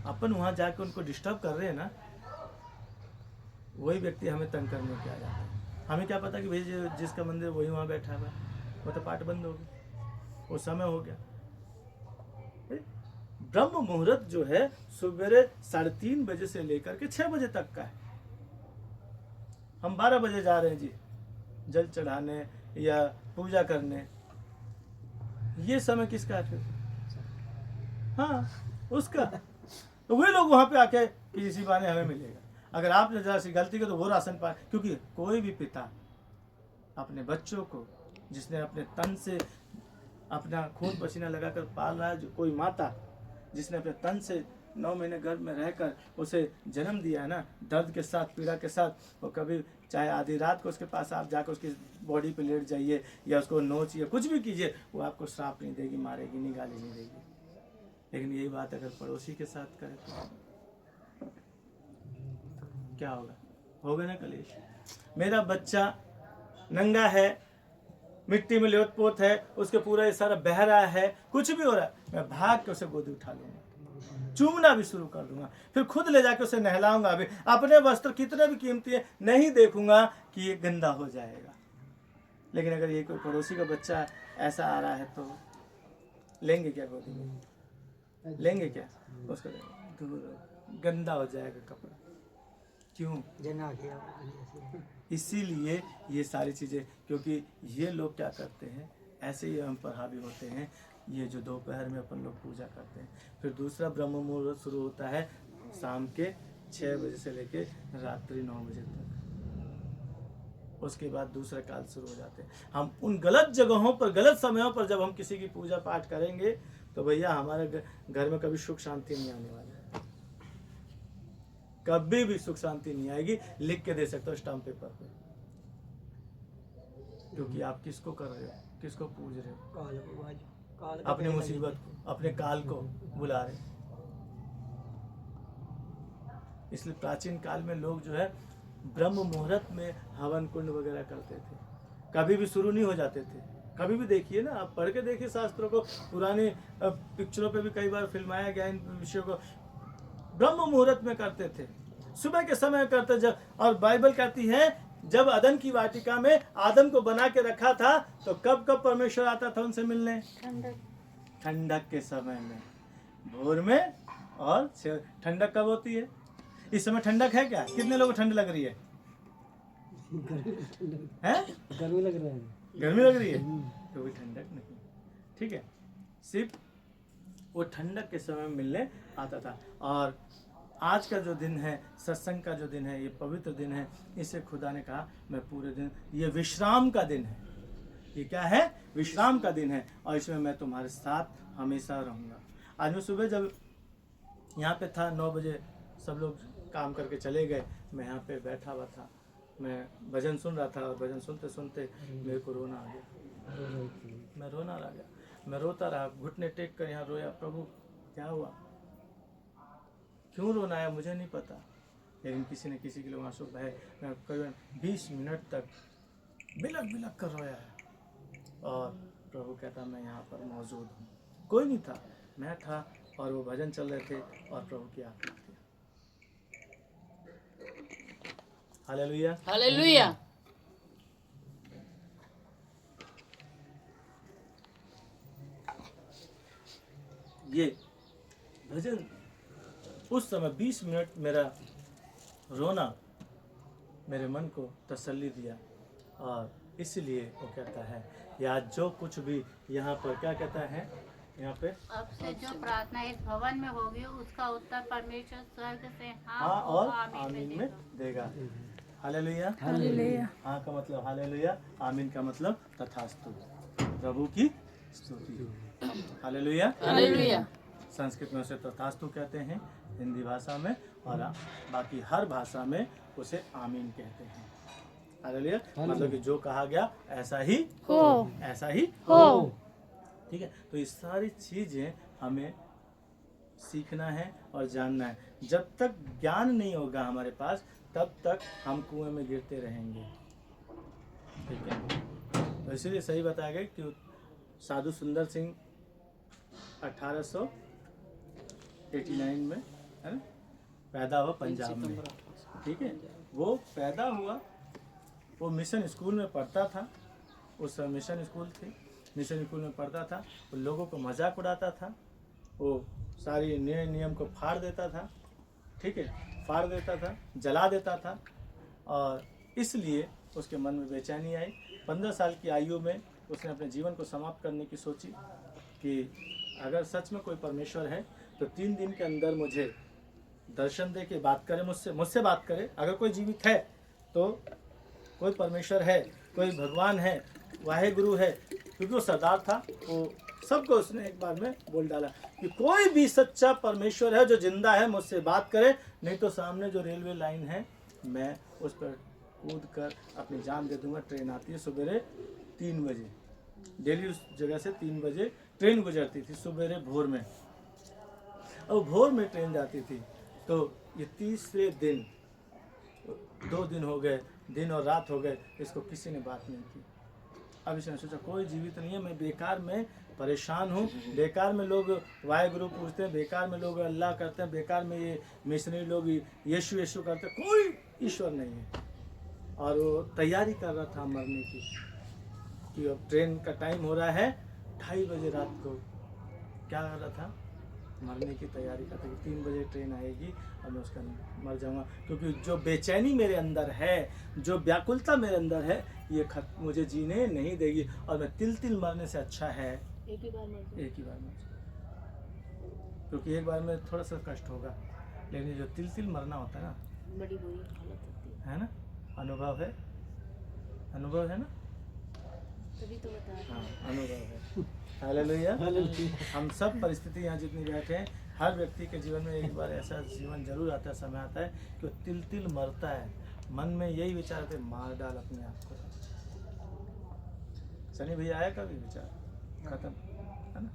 अपन वहाँ जाके उनको डिस्टर्ब कर रहे हैं ना, वही व्यक्ति हमें तंग करने के आ जाता है। हमें क्या पता कि भाई जिसका मंदिर वही वहाँ बैठा हुआ है, वो तो पाठ बंद हो गया, वो समय हो गया। ब्रह्म मुहूर्त जो है सुबह 3:30 बजे से लेकर के 6 बजे तक का है। हम 12 बजे जा रहे हैं जी जल चढ़ाने या पूजा करने, ये समय किसका है? हाँ उसका। तो वही लोग वहां पे आके किसी बहाने हमें मिलेगा। अगर आपने जरा सी गलती की तो वो राशन पाए, क्योंकि कोई भी पिता अपने बच्चों को, जिसने अपने तन से अपना खून पसीना लगाकर पाल रहा है, जो कोई माता जिसने अपने तन से 9 महीने गर्भ में रहकर उसे जन्म दिया है ना, दर्द के साथ, पीड़ा के साथ, वो कभी चाहे आधी रात को उसके पास आप जाकर उसकी बॉडी पे लेट जाइए या उसको नोचिए, कुछ भी कीजिए, वो आपको श्राप नहीं देगी, मारेगी नहीं, गाली नहीं देगी। लेकिन यही बात अगर पड़ोसी के साथ करे तो क्या होगा? होगा ना कलेश। मेरा बच्चा नंगा है, मिट्टी में लोट पोत है, उसके पूरा ये सारा बह रहा है, कुछ भी हो रहा है, मैं भाग के उसे गोदी उठा लूंगा, चूमना भी शुरू कर दूंगा, फिर खुद ले जाके उसे नहलाऊंगा भी, अपने वस्त्र कितने भी कीमती है नहीं देखूंगा कि ये गंदा हो जाएगा। लेकिन अगर ये कोई पड़ोसी का बच्चा ऐसा आ रहा है तो लेंगे क्या गोदी में? लेंगे क्या उसको? गंदा हो जाएगा कपड़ा। क्यों? जना किया। इसीलिए ये सारी चीज़ें, क्योंकि ये लोग क्या करते हैं, ऐसे ही हम पर हावी होते हैं। ये जो दोपहर में अपन लोग पूजा करते हैं, फिर दूसरा ब्रह्म मुहूर्त शुरू होता है शाम के 6 बजे से लेके रात्रि 9 बजे तक। उसके बाद दूसरा काल शुरू हो जाते हैं। हम उन गलत जगहों पर, गलत समयों पर जब हम किसी की पूजा पाठ करेंगे तो भैया हमारे घर में कभी सुख शांति नहीं आने वाला है। कभी भी सुख शांति नहीं आएगी। लिख के दे सकते हो स्टाम्प पेपर पे, क्योंकि आप किसको कर रहे हो, किसको पूज रहे हो? काल को आज काल का अपनी कहना मुसीबत को, अपने काल को बुला रहे। इसलिए प्राचीन काल में लोग जो है ब्रह्म मुहूर्त में हवन कुंड वगैरह करते थे, कभी भी शुरू नहीं हो जाते थे। कभी भी देखिए ना, आप पढ़ के देखिए शास्त्रों को, पुराने पिक्चरों पे भी कई बार फिल्माया गया इन विषयों को। ब्रह्म मुहूर्त में करते थे, सुबह के समय करते। जब और बाइबल कहती है जब अदन की वाटिका में आदम को बना के रखा था तो कब कब परमेश्वर आता था उनसे मिलने? ठंडक के समय में, भोर में। और ठंडक कब होती है? इस समय ठंडक है क्या? कितने लोगों को ठंड लग रही है? हैं? गर्मी लग रहा है। गर्मी लग रही है, तो कोई ठंडक नहीं। ठीक है, सिर्फ वो ठंडक के समय में मिलने आता था। और आज का जो दिन है, सत्संग का जो दिन है, ये पवित्र दिन है, इसे खुदा ने कहा मैं पूरे दिन, ये विश्राम का दिन है। ये क्या है? विश्राम का दिन है, और इसमें मैं तुम्हारे साथ हमेशा रहूँगा। आज मैं सुबह जब यहाँ पे था 9 बजे, सब लोग काम करके चले गए, मैं यहाँ पे बैठा हुआ था, मैं भजन सुन रहा था, और भजन सुनते सुनते मेरे को रोना आ गया। मैं रोना आ गया, मैं रोता रहा, घुटने टेक कर यहाँ रोया, प्रभु क्या हुआ, क्यों रोना आया मुझे नहीं पता, लेकिन किसी ने किसी के लिए आंसू बहे। मैं करीबन 20 मिनट तक बिलक बिलक कर रोया है। और प्रभु कहता मैं यहाँ पर मौजूद हूँ। कोई नहीं था, मैं था, और वो भजन चल रहे थे, और प्रभु की आत्मा थी। Hallelujah, hallelujah. ये भजन उस समय 20 मिनट मेरा रोना मेरे मन को तसल्ली दिया। और इसलिए वो कहता है या जो कुछ भी यहाँ पर क्या कहता है, यहाँ पे अब से जो प्रार्थना इस भवन में होगी उसका उत्तर परमेश्वर स्वर्ग से हाँ हाँ और होगा, आमीन में देगा। Hallelujah, hallelujah. हाँ का मतलब हालेलुया, आमीन का मतलब तथास्तु, प्रभु की स्तुति। Hallelujah, hallelujah. संस्कृत में उसे तथास्तु कहते हैं, हिंदी भाषा में, और बाकी हर भाषा में उसे आमीन कहते हैं। हालेलुया, मतलब कि जो कहा गया ऐसा ही हो। ऐसा ही हो। ठीक है, तो ये सारी चीजें हमें सीखना है और जानना है। जब तक ज्ञान नहीं होगा हमारे पास, तब तक हम कुएं में गिरते रहेंगे। ठीक है, तो इसीलिए सही बताया गया कि साधु सुंदर सिंह 1889 में है ना पैदा हुआ पंजाब में। ठीक है, वो पैदा हुआ, वो मिशन स्कूल में पढ़ता था, उस समय मिशन स्कूल थी, मिशन स्कूल में पढ़ता था, वो लोगों को मजाक उड़ाता था, वो सारी नियम को फाड़ देता था। ठीक है, फाड़ देता था, जला देता था, और इसलिए उसके मन में बेचैनी आई। 15 साल की आयु में उसने अपने जीवन को समाप्त करने की सोची कि अगर सच में कोई परमेश्वर है तो 3 दिन के अंदर मुझे दर्शन दे के बात करे, मुझसे बात करे। अगर कोई जीवित है तो कोई परमेश्वर है, कोई भगवान है, वाहेगुरु है, क्योंकि वो सरदार था, वो सबको उसने एक बार में बोल डाला कि कोई भी सच्चा परमेश्वर है जो जिंदा है मुझसे बात करे, नहीं तो सामने जो रेलवे लाइन है मैं उस पर कूद कर अपनी जान दे दूंगा। ट्रेन आती है सवेरे 3 बजे, डेली उस जगह से 3 बजे ट्रेन गुजरती थी सवेरे भोर में, और भोर में ट्रेन जाती थी। तो ये तीसरे दिन, 2 दिन हो गए, दिन और रात हो गए, इसको किसी ने बात नहीं की। अब इसने सोचा कोई जीवित नहीं है, मैं बेकार में परेशान हूँ, बेकार में लोग वाहेगुरु पूछते हैं, बेकार में लोग अल्लाह करते हैं, बेकार में ये मिशनरी लोग यीशु यीशु करते हैं, कोई ईश्वर नहीं है। और वो तैयारी कर रहा था मरने की, कि अब ट्रेन का टाइम हो रहा है 2:30 बजे रात को। क्या कर रहा था? मरने की तैयारी करता कि 3 बजे ट्रेन आएगी और मैं उसका मर जाऊंगा, क्योंकि जो बेचैनी मेरे अंदर है, जो व्याकुलता मेरे अंदर है, ये मुझे जीने नहीं देगी, और मैं तिल तिल मरने से अच्छा है एक ही बार मर जाए। एक ही बार मर जाऊं। क्योंकि एक बार में थोड़ा सा कष्ट होगा, लेकिन जो तिल तिल मरना होता है ना, बड़ी बुरी हालत होती है ना, अनुभव है, अनुभव है ना, तभी तो बता रहे हाँ अनुभव है। हालेलुया। हम सब परिस्थिति यहाँ जितनी बैठे हैं, हर व्यक्ति के जीवन में एक बार ऐसा जीवन जरूर आता है, समय आता है कि वो तिल तिल मरता है, मन में यही विचार आते, मार डाल अपने आप को। सनी भैया आया कभी विचार खत्म, है ना,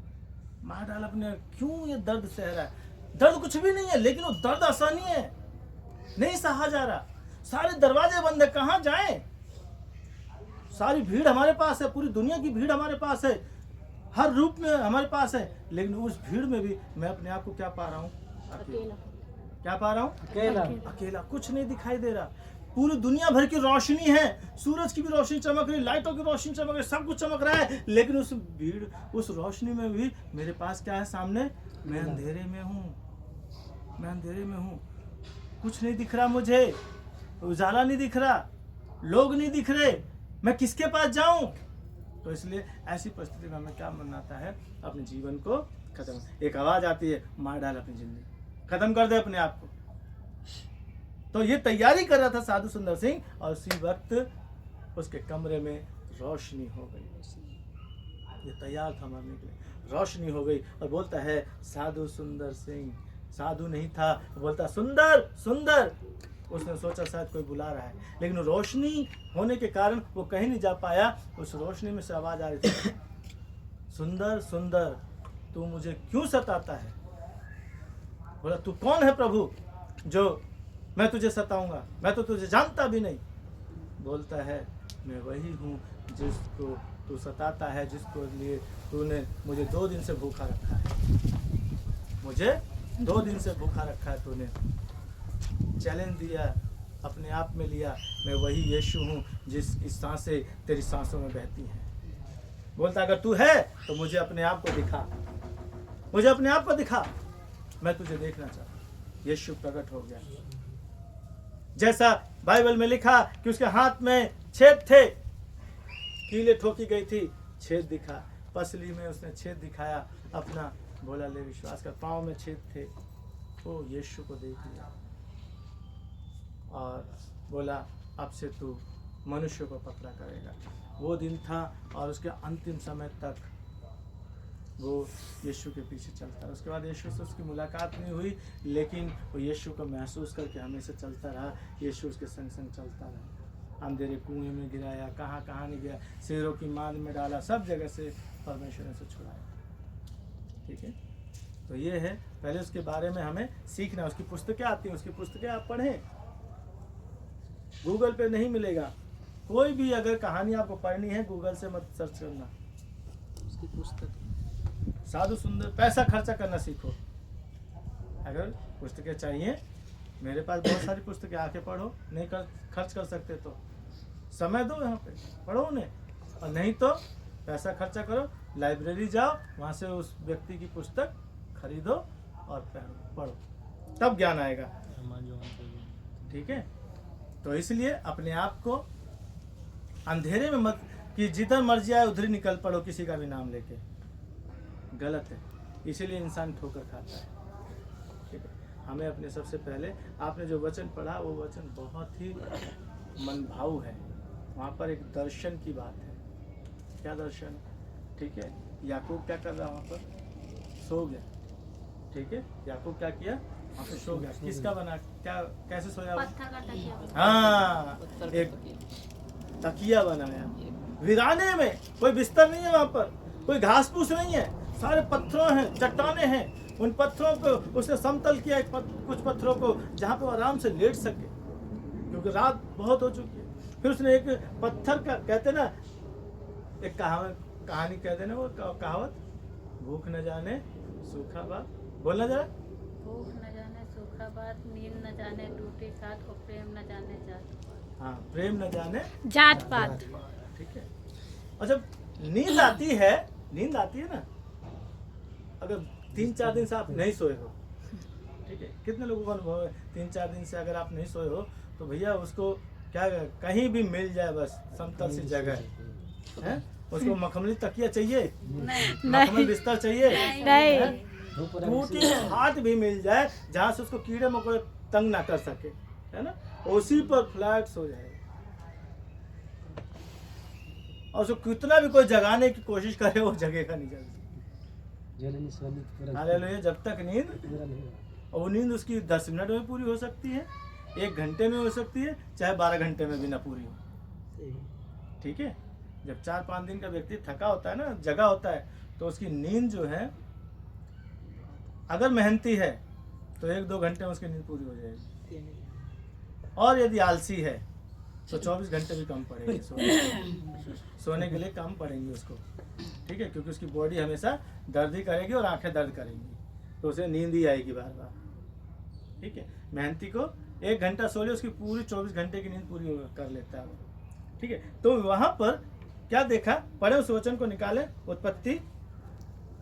मार डाल अपने, क्यों ये दर्द सह रहा है? दर्द कुछ भी नहीं है, लेकिन वो दर्द आसानी है, नहीं सहा जा रहा, सारे दरवाजे बंद है, कहाँ जाएं? सारी भीड़ हमारे पास है, पूरी दुनिया की भीड़ हमारे पास है, हर रूप में हमारे पास है, लेकिन उस भीड़ में भी मैं अपने आप को क्या पा रहा हूँ? अकेला। क्या पा रहा हूँ? अकेला। अकेला, कुछ नहीं दिखाई दे रहा। पूरी दुनिया भर की रोशनी है, सूरज की भी रोशनी चमक रही, लाइटों की रोशनी चमक रही, सब कुछ चमक रहा है, लेकिन उस भीड़, उस रोशनी में भी मेरे पास क्या है सामने? मैं अंधेरे में हूँ, मैं अंधेरे में हूँ, कुछ नहीं दिख रहा मुझे, उजाला नहीं दिख रहा, लोग नहीं दिख रहे, मैं किसके पास जाऊं? तो इसलिए ऐसी परिस्थिति में हमें क्या मनाता है? अपने जीवन को खत्म। एक आवाज आती है, मार डाल अपनी जिंदगी, खत्म कर दे अपने आप को। तो ये तैयारी कर रहा था साधु सुंदर सिंह, और उसी वक्त उसके कमरे में रोशनी हो गई। ये तैयार था मरने के लिए, रोशनी हो गई, और बोलता है साधु सुंदर सिंह, साधु नहीं था, बोलता सुंदर सुंदर। उसने सोचा शायद कोई बुला रहा है, लेकिन रोशनी होने के कारण वो कहीं नहीं जा पाया। उस रोशनी में से आवाज आ रही थी, सुंदर सुंदर तू मुझे क्यों सताता है? बोला तू कौन है प्रभु जो मैं तुझे सताऊंगा, मैं तो तुझे जानता भी नहीं। बोलता है मैं वही हूँ जिसको तू सताता है, जिसको लिए तूने मुझे 2 दिन से भूखा रखा है, मुझे 2 दिन से भूखा रखा है तूने, चैलेंज दिया, अपने आप में लिया, मैं वही यीशु हूँ जिसकी सांसें तेरी सांसों में बहती हैं। बोलता अगर तू है तो मुझे अपने आप को दिखा, मुझे अपने आप को दिखा, मैं तुझे देखना चाहता हूँ। यीशु प्रकट हो गया, जैसा बाइबल में लिखा कि उसके हाथ में छेद थे, कीले ठोकी गई थी, छेद दिखा, पसली में उसने छेद दिखाया अपना, बोला ले विश्वास कर, पाँव में छेद थे, वो यीशु को देख लिया और बोला अब से तू मनुष्य को पकड़ा करेगा। वो दिन था और उसके अंतिम समय तक वो यीशु के पीछे चलता रहा। उसके बाद यीशु से उसकी मुलाकात नहीं हुई, लेकिन वो यीशु को महसूस करके हमेशा चलता रहा। यीशु उसके संग संग चलता रहा, अंधेरे कुएं में गिराया, कहाँ कहाँ नहीं गया, शेरों की मांद में डाला, सब जगह से परमेश्वर ने उसे छुड़ाया। ठीक है, तो ये है, पहले उसके बारे में हमें सीखना। उसकी पुस्तकें आती हैं, उसकी पुस्तकें आप पढ़ें, गूगल पे नहीं मिलेगा। कोई भी अगर कहानी आपको पढ़नी है गूगल से मत सर्च करना, उसकी पुस्तक साधु सुंदर, पैसा खर्चा करना सीखो। अगर पुस्तकें चाहिए, मेरे पास बहुत सारी पुस्तकें, आके पढ़ो, नहीं कर खर्च कर सकते तो समय दो, यहाँ पे पढ़ो उन्हें, और नहीं तो पैसा खर्चा करो, लाइब्रेरी जाओ, वहाँ से उस व्यक्ति की पुस्तक खरीदो और पढ़ो, तब ज्ञान आएगा। ठीक है, तो इसलिए अपने आप को अंधेरे में मत कि जिधर मर्जी आए उधर ही निकल पड़ो किसी का भी नाम लेके, गलत है। इसीलिए इंसान ठोकर खाता है। ठीक है, हमें अपने सबसे पहले, आपने जो वचन पढ़ा वो वचन बहुत ही मनभाऊ है। वहाँ पर एक दर्शन की बात है। क्या दर्शन? ठीक है, याकूब क्या कर रहा वहाँ पर? सो गया। ठीक है, याकूब क्या किया? वहाँ पे सो गया। किसका बना? क्या, कैसे सोया? पत्थर का तकिया। हाँ, एक तकिया बनाया वीराने में, कोई बिस्तर नहीं है वहाँ पर, कोई घास फूस नहीं है, सारे पत्थरों हैं, चट्टाने हैं। उन पत्थरों को उसने समतल किया, कुछ पत्थरों को जहाँ पे आराम से लेट सके, क्योंकि रात बहुत हो चुकी है। फिर उसने एक पत्थर का, कहते ना, एक कहानी कहते ना, वो कहावत, भूख न जाने सूखा बात, बोलना जरा। भूख न जाने सूखा बात, नींद न जाने टूटी खाट, और प्रेम न जाने जात। हाँ, प्रेम न जाने जात पात। ठीक है, और जब नींद आती है, नींद आती है ना, अगर 3-4 दिन से आप नहीं सोए हो, ठीक है, कितने लोगों का अनुभव है 3-4 दिन से अगर आप नहीं सोए हो, तो भैया उसको क्या, कहीं भी मिल जाए बस समतल सी जगह है, उसको मखमली तकिया चाहिए, मखमली बिस्तर चाहिए, नहीं। टूटी हाथ भी मिल जाए जहाँ से उसको कीड़े मकोड़े तंग ना कर सके, है ना, उसी पर फ्लैट सो जाए। और उसको कितना भी कोई जगाने की कोशिश करे, वो जगेगा नहीं जल्दी। जननी स्वनी पूरा हालेलुया। जब तक नींद, पूरा नहीं हुआ। और वो नींद उसकी 10 मिनट में पूरी हो सकती है, 1 घंटे में हो सकती है, चाहे 12 घंटे में भी ना पूरी हो। सही। ठीक है। जब 4-5 दिन का व्यक्ति थका होता है ना, जगा होता है, तो उसकी नींद जो है, अगर मेहनती है तो 1-2 घंटे में उसकी नींद पूरी हो जाएगी, और यदि आलसी है तो 24 घंटे भी कम पड़ेंगे सोने के लिए कम पड़ेंगे उसको। ठीक है, क्योंकि उसकी बॉडी हमेशा दर्द ही करेगी और आंखें दर्द करेंगी, तो उसे नींद ही आएगी बार बार। ठीक है, मेहनती को 1 घंटा सो ले, उसकी पूरी 24 घंटे की नींद पूरी कर लेता है वो। ठीक है, तो वहां पर क्या देखा, पढ़े उस वचन को निकाले, उत्पत्ति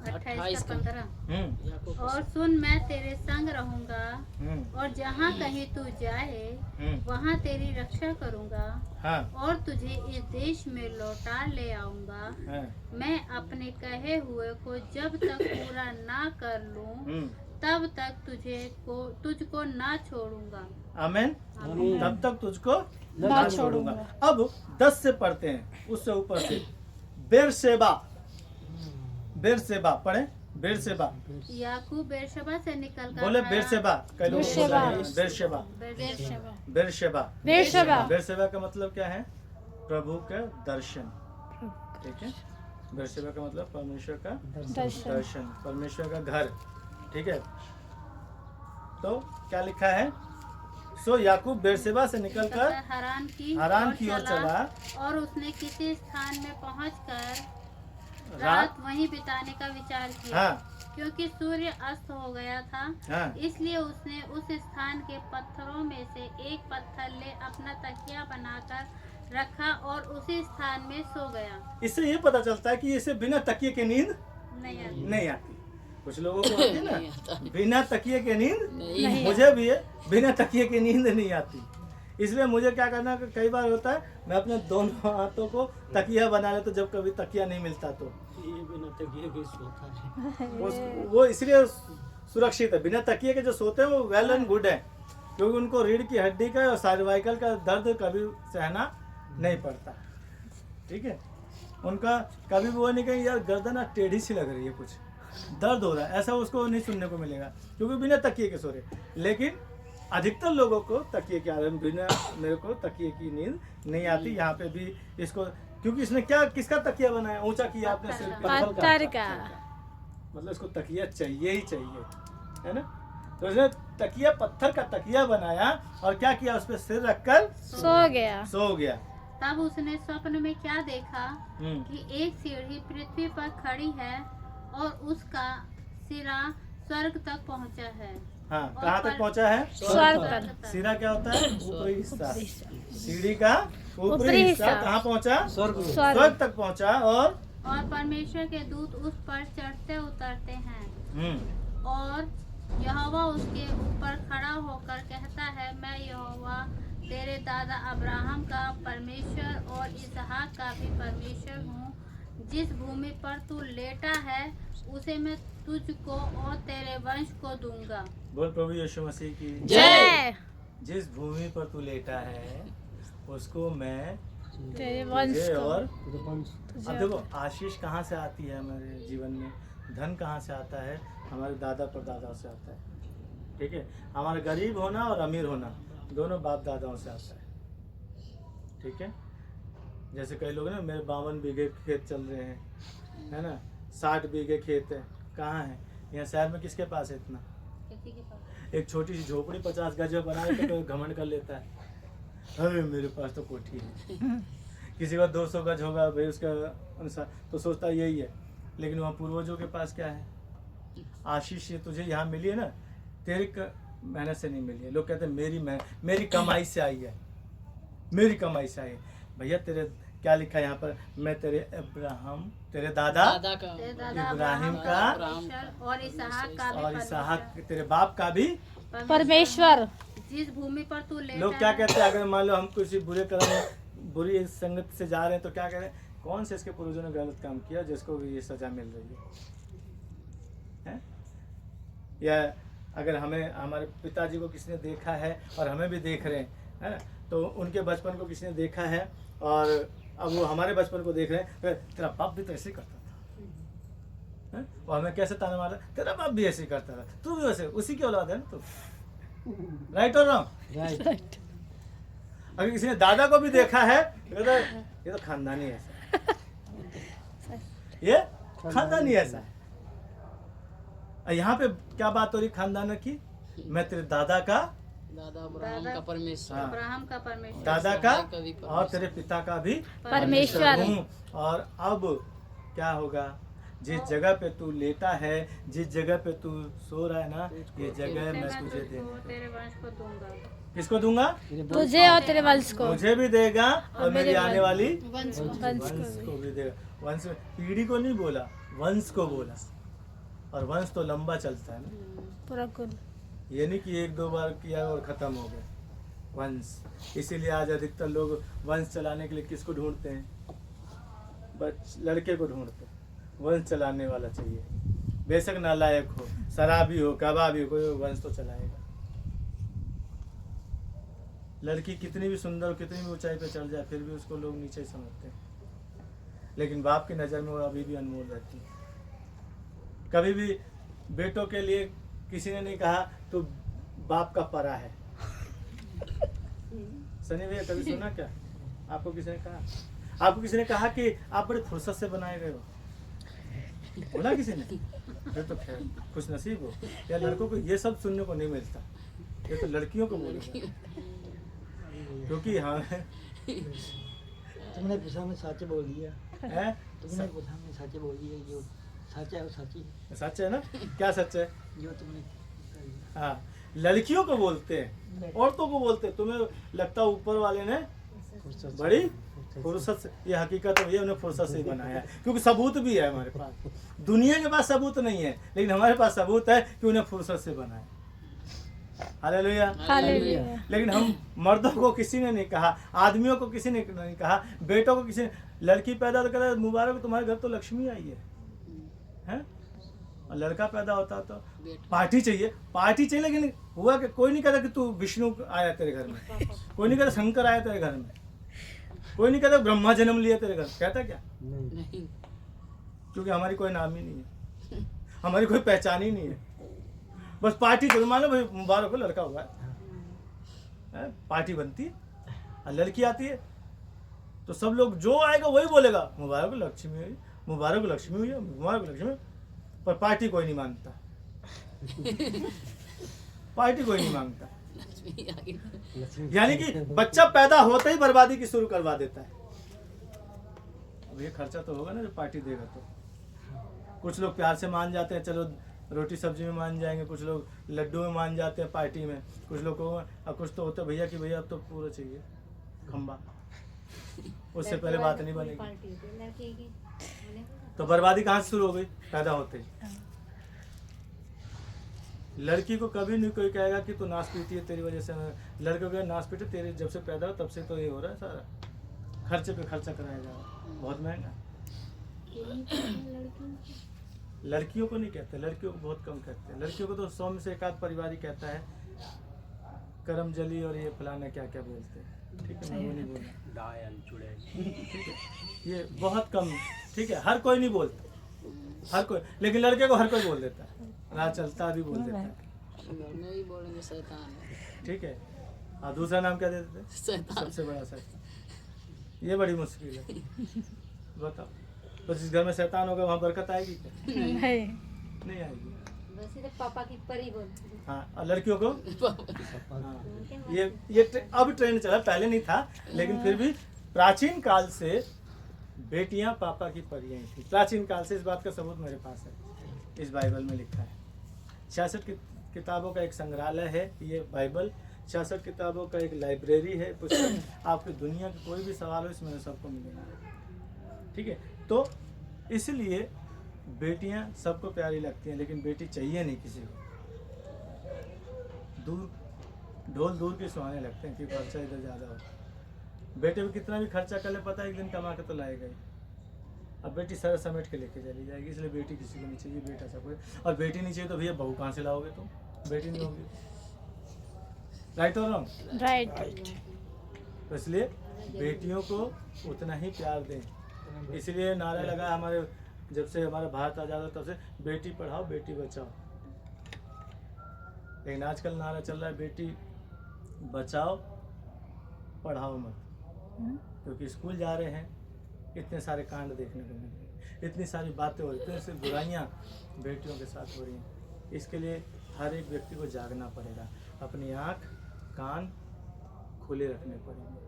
28-15। हम्म और सुन, मैं तेरे संग रहूंगा, हम्म और जहाँ कहीं तू जाए वहाँ तेरी रक्षा करूंगा, हाँ और तुझे इस देश में लौटा ले आऊंगा। हाँ मैं अपने कहे हुए को जब तक पूरा ना कर लूं, तब तक तुझको ना छोड़ूंगा। आमेन। आमीन। तब तक तुझको ना ना छोड़ूंगा। अब 10 से पढ़ते हैं, उससे ऊपर से बेरशेबा, बेरशेबा पढ़े, बेरशेबा, याकूब बेरशेबा से निकल कर बोले बेरशेबा, कई लोग बोल रहे हैं Beersheba, Beersheba. Beersheba. Beersheba. Beersheba का मतलब क्या है, प्रभु का दर्शन। ठीक है, बेरशेबा का मतलब परमेश्वर का दर्शन। दर्शन, परमेश्वर का घर। ठीक है, तो क्या लिखा है, सो याकूब बेरशेबा से निकलकर हरान की ओर चला, और उसने किसी स्थान में पहुंचकर रात रात वहीं बिताने का विचार किया। हाँ क्योंकि सूर्य अस्त हो गया था, हाँ इसलिए उसने उस स्थान के पत्थरों में से एक पत्थर ले अपना तकिया बनाकर रखा और उसी स्थान में सो गया। इससे ये पता चलता है कि इसे बिना तकिए के नींद नहीं आती। कुछ लोगों को आती है ना, बिना तकिए के नींद, नहीं मुझे भी है, बिना तकिए के नींद नहीं आती। इसलिए मुझे क्या करना, कई बार होता है मैं अपने दोनों हाथों को तकिया बना लेता, जब कभी तकिया नहीं मिलता तो ये बिना तकिए के सोता है। वो इसलिए सुरक्षित है। बिना तकिए के जो सोते हैं वो वेल एंड गुड है, क्योंकि उनको रीढ़ की हड्डी का और सर्वाइकल का दर्द कभी सहना नहीं पड़ता। ठीक है, उनका कभी वो नहीं कहीं यार गर्दन टेढ़ी सी लग रही है, कुछ दर्द हो रहा है, ऐसा उसको नहीं सुनने को मिलेगा, क्योंकि बिना तकिए के सो रहे। लेकिन अधिकतर लोगों को तकिए के आराम, बिना मेरे को तकिए की नींद नहीं आती। यहाँ पे भी इसको, क्योंकि इसने क्या, किसका तकिया बनाया, ऊंचा किया आपने सिर पे, पत्थर का। मतलब इसको तकिया चाहिए ही चाहिए, है ना। तो इसने तकिया, पत्थर का तकिया बनाया और क्या किया, उस पर सिर रखकर सो गया। तब उसने स्वप्न में क्या देखा हम्म कि एक सीढ़ी पृथ्वी पर खड़ी है और उसका सिरा स्वर्ग तक पहुंचा है। हाँ, कहाँ तक पहुँचा है, स्वर्ग तक। सिरा क्या होता है, ऊपरी हिस्सा, सीढ़ी का ऊपरी हिस्सा कहाँ पहुँचा, स्वर्ग तक पहुँचा। और परमेश्वर के दूत उस पर चढ़ते उतरते हैं, हम्म और यहोवा उसके ऊपर खड़ा होकर कहता है, मैं यहोवा तेरे दादा अब्राहम का परमेश्वर और इसहाक का भी परमेश्वर हूँ। जिस भूमि पर तू लेटा है उसे मैं तुझको और तेरे वंश को दूंगा। बोल प्रभु यीशु मसीह की जय। जिस भूमि पर तू लेटा है उसको मैं तेरे वंश तुझे को। और अब देखो, आशीष कहाँ से आती है हमारे जीवन में, धन कहाँ से आता है, हमारे दादा परदादाओं से आता है। ठीक है, हमारा गरीब होना और अमीर होना दोनों बाप दादाओं से आता है। ठीक है, जैसे कई लोग ना, मेरे 52 बीघे खेत चल रहे हैं, है ना, 60 बीघे खेत है, कहाँ है, यहाँ शहर में किसके पास है इतना। किसी के पास एक छोटी सी झोपड़ी 50 गज में बना के तो घमंड कर लेता है, अरे मेरे पास तो कोठी है। किसी का 200 गज होगा भाई, उसका अनुसार तो सोचता यही है। लेकिन वहाँ पूर्वजों के पास क्या है, आशीष ये तुझे यहाँ मिली है ना, तेरी मेहनत से नहीं मिली है। लोग कहते हैं मेरी कमाई से आई है, मेरी कमाई से आई है। भैया तेरे क्या लिखा है यहाँ पर, मैं तेरे अब्राहम, तेरे दादा का तेरे दादा इब्राहिम का परमेश्वर और इसहाक का भी और इसहाक परमेश्वर। तेरे बाप का भी। परमेश्वर। जिस भूमि पर तू लेटा लोग क्या है, कहते हैं, अगर मान लो हम किसी बुरे कर्म, बुरी संगत से जा रहे हैं तो क्या करें, कौन से इसके पूर्वजों ने गलत काम किया जिसको भी ये सजा मिल रही है? या अगर हमें, हमारे पिताजी को किसी ने देखा है और हमें भी देख रहे हैं, है ना, तो उनके बचपन को किसी ने देखा है और अब वो हमारे बचपन को देख रहे हैं, तो तेरा बाप भी तो ऐसे करता था, हैं? वो हमें कैसे ताना मारता है, तेरा बाप भी ऐसे ही करता था, तू भी वैसे, उसी की औलाद है ना तू। राइट और रॉन्ग? राइट। अगर किसी ने दादा को भी देखा है तो ये तो खानदानी ऐसा है, ये खानदानी ऐसा है। और यहाँ पे क्या बात हो रही खानदान की? मैं तेरे दादा का, दादा अब्राहम का परमेश्वर, हाँ। अब्राहम का परमेश्वर, दादा का कभी परमेश्वर। और तेरे पिता का भी परमेश्वर हूँ। और अब क्या होगा? जिस जगह पे तू लेटा है, जिस जगह पे तू सो रहा है ना, ये जगह मैं तुझे तुझको दूंगा। तेरे वंश को दूंगा। किसको दूंगा? तुझे और तेरे वंश को। मुझे भी देगा और मेरी आने वाली वंश को। वंश को भी देगा। वंश पीढ़ी को नहीं बोला, वंश को बोला। और वंश तो लंबा चलता है ना, पूरा कुल। ये नहीं कि एक दो बार किया और खत्म हो गया वंश। इसीलिए आज अधिकतर लोग वंश चलाने के लिए किसको ढूंढते हैं? लड़के को ढूंढते हैं, वंश चलाने वाला चाहिए। बेशक नालायक हो, शराबी हो, कबाबी हो, कोई वंश तो चलाएगा। लड़की कितनी भी सुंदर, कितनी भी ऊंचाई पे चढ़ जाए, फिर भी उसको लोग नीचे समझते हैं, लेकिन बाप की नज़र में वो अभी भी अनमोल रहती है। कभी भी बेटों के लिए किसी ने नहीं कहा तो बाप का परा है। सनी भैया कभी सुना क्या? आपको किसी ने कहा? आपको किसी ने कहा कि आप बड़े फुर्सत से बनाए गए हो? बोला किसी ने? फिर तो खैर खुश नसीब हो। या लड़कों को ये सब सुनने को नहीं मिलता, ये तो लड़कियों को बोलेगा। क्योंकि हाँ तुमने पूछा मैं सच बोल दिया। है, तुमने पूछा मैं सच बोल दिया, जो सच है वो सच ही है। सच है ना? क्या सच है? जो तुमने कहा। हाँ, लड़कियों को बोलते हैं, औरतों को बोलते हैं। तुम्हें लगता है ऊपर वाले ने बड़ी फुर्सत से, ये हकीकत है, ये उन्हें फुर्सत से ही बनाया है। क्योंकि सबूत भी है हमारे पास। दुनिया के पास सबूत नहीं है, लेकिन हमारे पास सबूत है कि उन्हें फुर्सत से बनाया। हालेलुया। हालेलुया। लेकिन हम मर्दों को किसी ने नहीं कहा, आदमियों को किसी ने नहीं कहा, बेटों को किसी ने। लड़की पैदा तो करे, मुबारक तुम्हारे घर तो लक्ष्मी आई है, हैं? और लड़का पैदा होता तो पार्टी चाहिए, पार्टी चाहिए। लेकिन हुआ कि कोई नहीं कहता कि तू विष्णु आया तेरे घर में, कोई नहीं कहता शंकर आया तेरे घर में, कोई नहीं कहता ब्रह्मा जन्म लिया तेरे घर। कहता क्या? नहीं। क्योंकि हमारी कोई नाम ही नहीं है, हमारी कोई पहचान ही नहीं है। बस पार्टी चलो, मान लो भाई मुबारक हो लड़का हुआ है, पार्टी बनती है। और लड़की आती है तो सब लोग जो आएगा वही बोलेगा मुबारक हो लक्ष्मी हुई, मुबारक हो लक्ष्मी हुई, मुबारक हो लक्ष्मी। पर पार्टी कोई नहीं मांगता, पार्टी कोई नहीं मांगता। यानी कि बच्चा पैदा होते ही बर्बादी की शुरू करवा देता है। अब ये खर्चा तो होगा ना जो पार्टी देगा। तो कुछ लोग प्यार से मान जाते हैं, चलो रोटी सब्जी में मान जाएंगे, कुछ लोग लड्डू में मान जाते हैं पार्टी में, कुछ लोग को। और कुछ तो होता है भैया कि भैया अब तो पूरा चाहिए खंबा, उससे पहले बात नहीं बनेगी। तो बर्बादी कहाँ से शुरू हो गई? पैदा होते ही। लड़की को कभी नहीं कोई कहेगा कि तू नाश पीती है तेरी वजह से। लड़के को नाश पीटे तेरे, जब से पैदा हो तब से तो ये हो रहा है सारा। खर्चे पे खर्चा कराया जा रहा है, बहुत महंगा। लड़कियों को नहीं कहते, लड़कियों को बहुत कम कहते हैं। लड़कियों को तो 100 में से एक आध परिवार ही कहता है करम जली और ये फलाना क्या क्या बोलते हैं। ठीक है, मैं वो नहीं बोलूँ, ठीक है, ये बहुत कम। ठीक है, हर कोई नहीं बोलता, हर कोई। लेकिन लड़के को हर कोई बोल देता है, राह चलता भी बोल देता है। घर में भी बोलेंगे शैतान है। ठीक है। और दूसरा नाम क्या देते थे? शैतान। सबसे बड़ा शैतान। ये बड़ी मुश्किल है, बताओ। तो जिस घर में शैतान होगा वहाँ बरकत आएगी क्या? नहीं। नहीं आएगी। पापा की परी बोलती है। हाँ, और लड़कियों को हाँ, ये अब ट्रेंड चला, पहले नहीं था। लेकिन फिर भी प्राचीन काल से बेटियां पापा की परियां थी। प्राचीन काल से, इस बात का सबूत मेरे पास है, इस बाइबल में लिखा है। 66 किताबों का एक संग्रहालय है ये बाइबल। 66 किताबों का एक लाइब्रेरी है, पुस्तक। आपकी दुनिया के कोई भी सवाल हो इसमें सबको मिलेगा। ठीक है, तो इसलिए बेटियां सबको प्यारी लगती हैं, लेकिन बेटी चाहिए नहीं किसी को। ढोल दूर के सुहाने लगते हैं क्योंकि खर्चा इधर ज़्यादा होता है। बेटे भी कितना भी खर्चा कर ले, पता है एक दिन कमा के तो लाएगा ही। अब बेटी सारा समेट के लेके चली जाएगी, इसलिए बेटी किसी को नहीं चाहिए, बेटा सब कुछ। और बेटी नहीं चाहिए तो भैया बहू कहाँ से लाओगे तुम? बेटी नहीं होगी। राइट और रॉन्ग? राइट। तो इसलिए बेटियों को उतना ही प्यार दें। इसलिए नारा लगा हमारे जब से हमारा भारत आज़ाद हुआ तब से बेटी पढ़ाओ बेटी बचाओ, लेकिन आजकल नारा चल रहा है बेटी बचाओ पढ़ाओ मत, क्योंकि स्कूल जा रहे हैं इतने सारे कांड देखने को मिल रहे हैं, इतनी सारी बातें हो रही, इतनी सी बुराइयाँ बेटियों के साथ हो रही हैं। इसके लिए हर एक व्यक्ति को जागना पड़ेगा, अपनी आँख कान खुले रखने पड़ेंगे,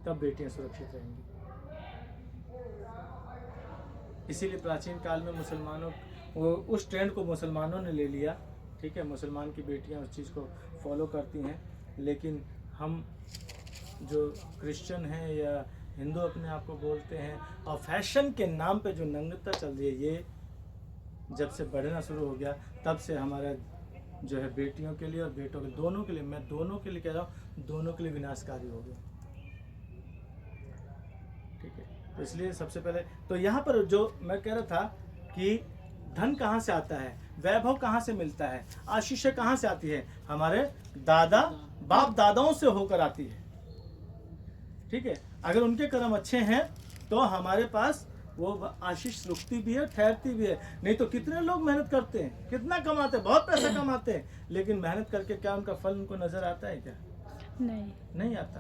तब बेटियां सुरक्षित रहेंगी। इसीलिए प्राचीन काल में मुसलमानों वो उस ट्रेंड को मुसलमानों ने ले लिया, ठीक है, मुसलमान की बेटियां उस चीज़ को फॉलो करती हैं, लेकिन हम जो क्रिश्चियन हैं या हिंदू अपने आप को बोलते हैं और फैशन के नाम पे जो नंगता चल रही है, ये जब से बढ़ना शुरू हो गया तब से हमारा जो है बेटियों के लिए और बेटों के दोनों के लिए, मैं दोनों के लिए कह रहा हूँ, दोनों के लिए विनाशकारी हो गया। ठीक है, तो इसलिए सबसे पहले तो यहाँ पर जो मैं कह रहा था कि धन कहाँ से आता है, वैभव कहाँ से मिलता है, आशीष कहाँ से आती है, हमारे दादा बाप दादाओं से होकर आती है। ठीक है, अगर उनके कर्म अच्छे हैं तो हमारे पास वो आशीष रुकती भी है, ठहरती भी है। नहीं तो कितने लोग मेहनत करते हैं, कितना कमाते हैं, बहुत पैसा कमाते हैं, लेकिन मेहनत करके क्या उनका फल उनको नजर आता है क्या? नहीं आता,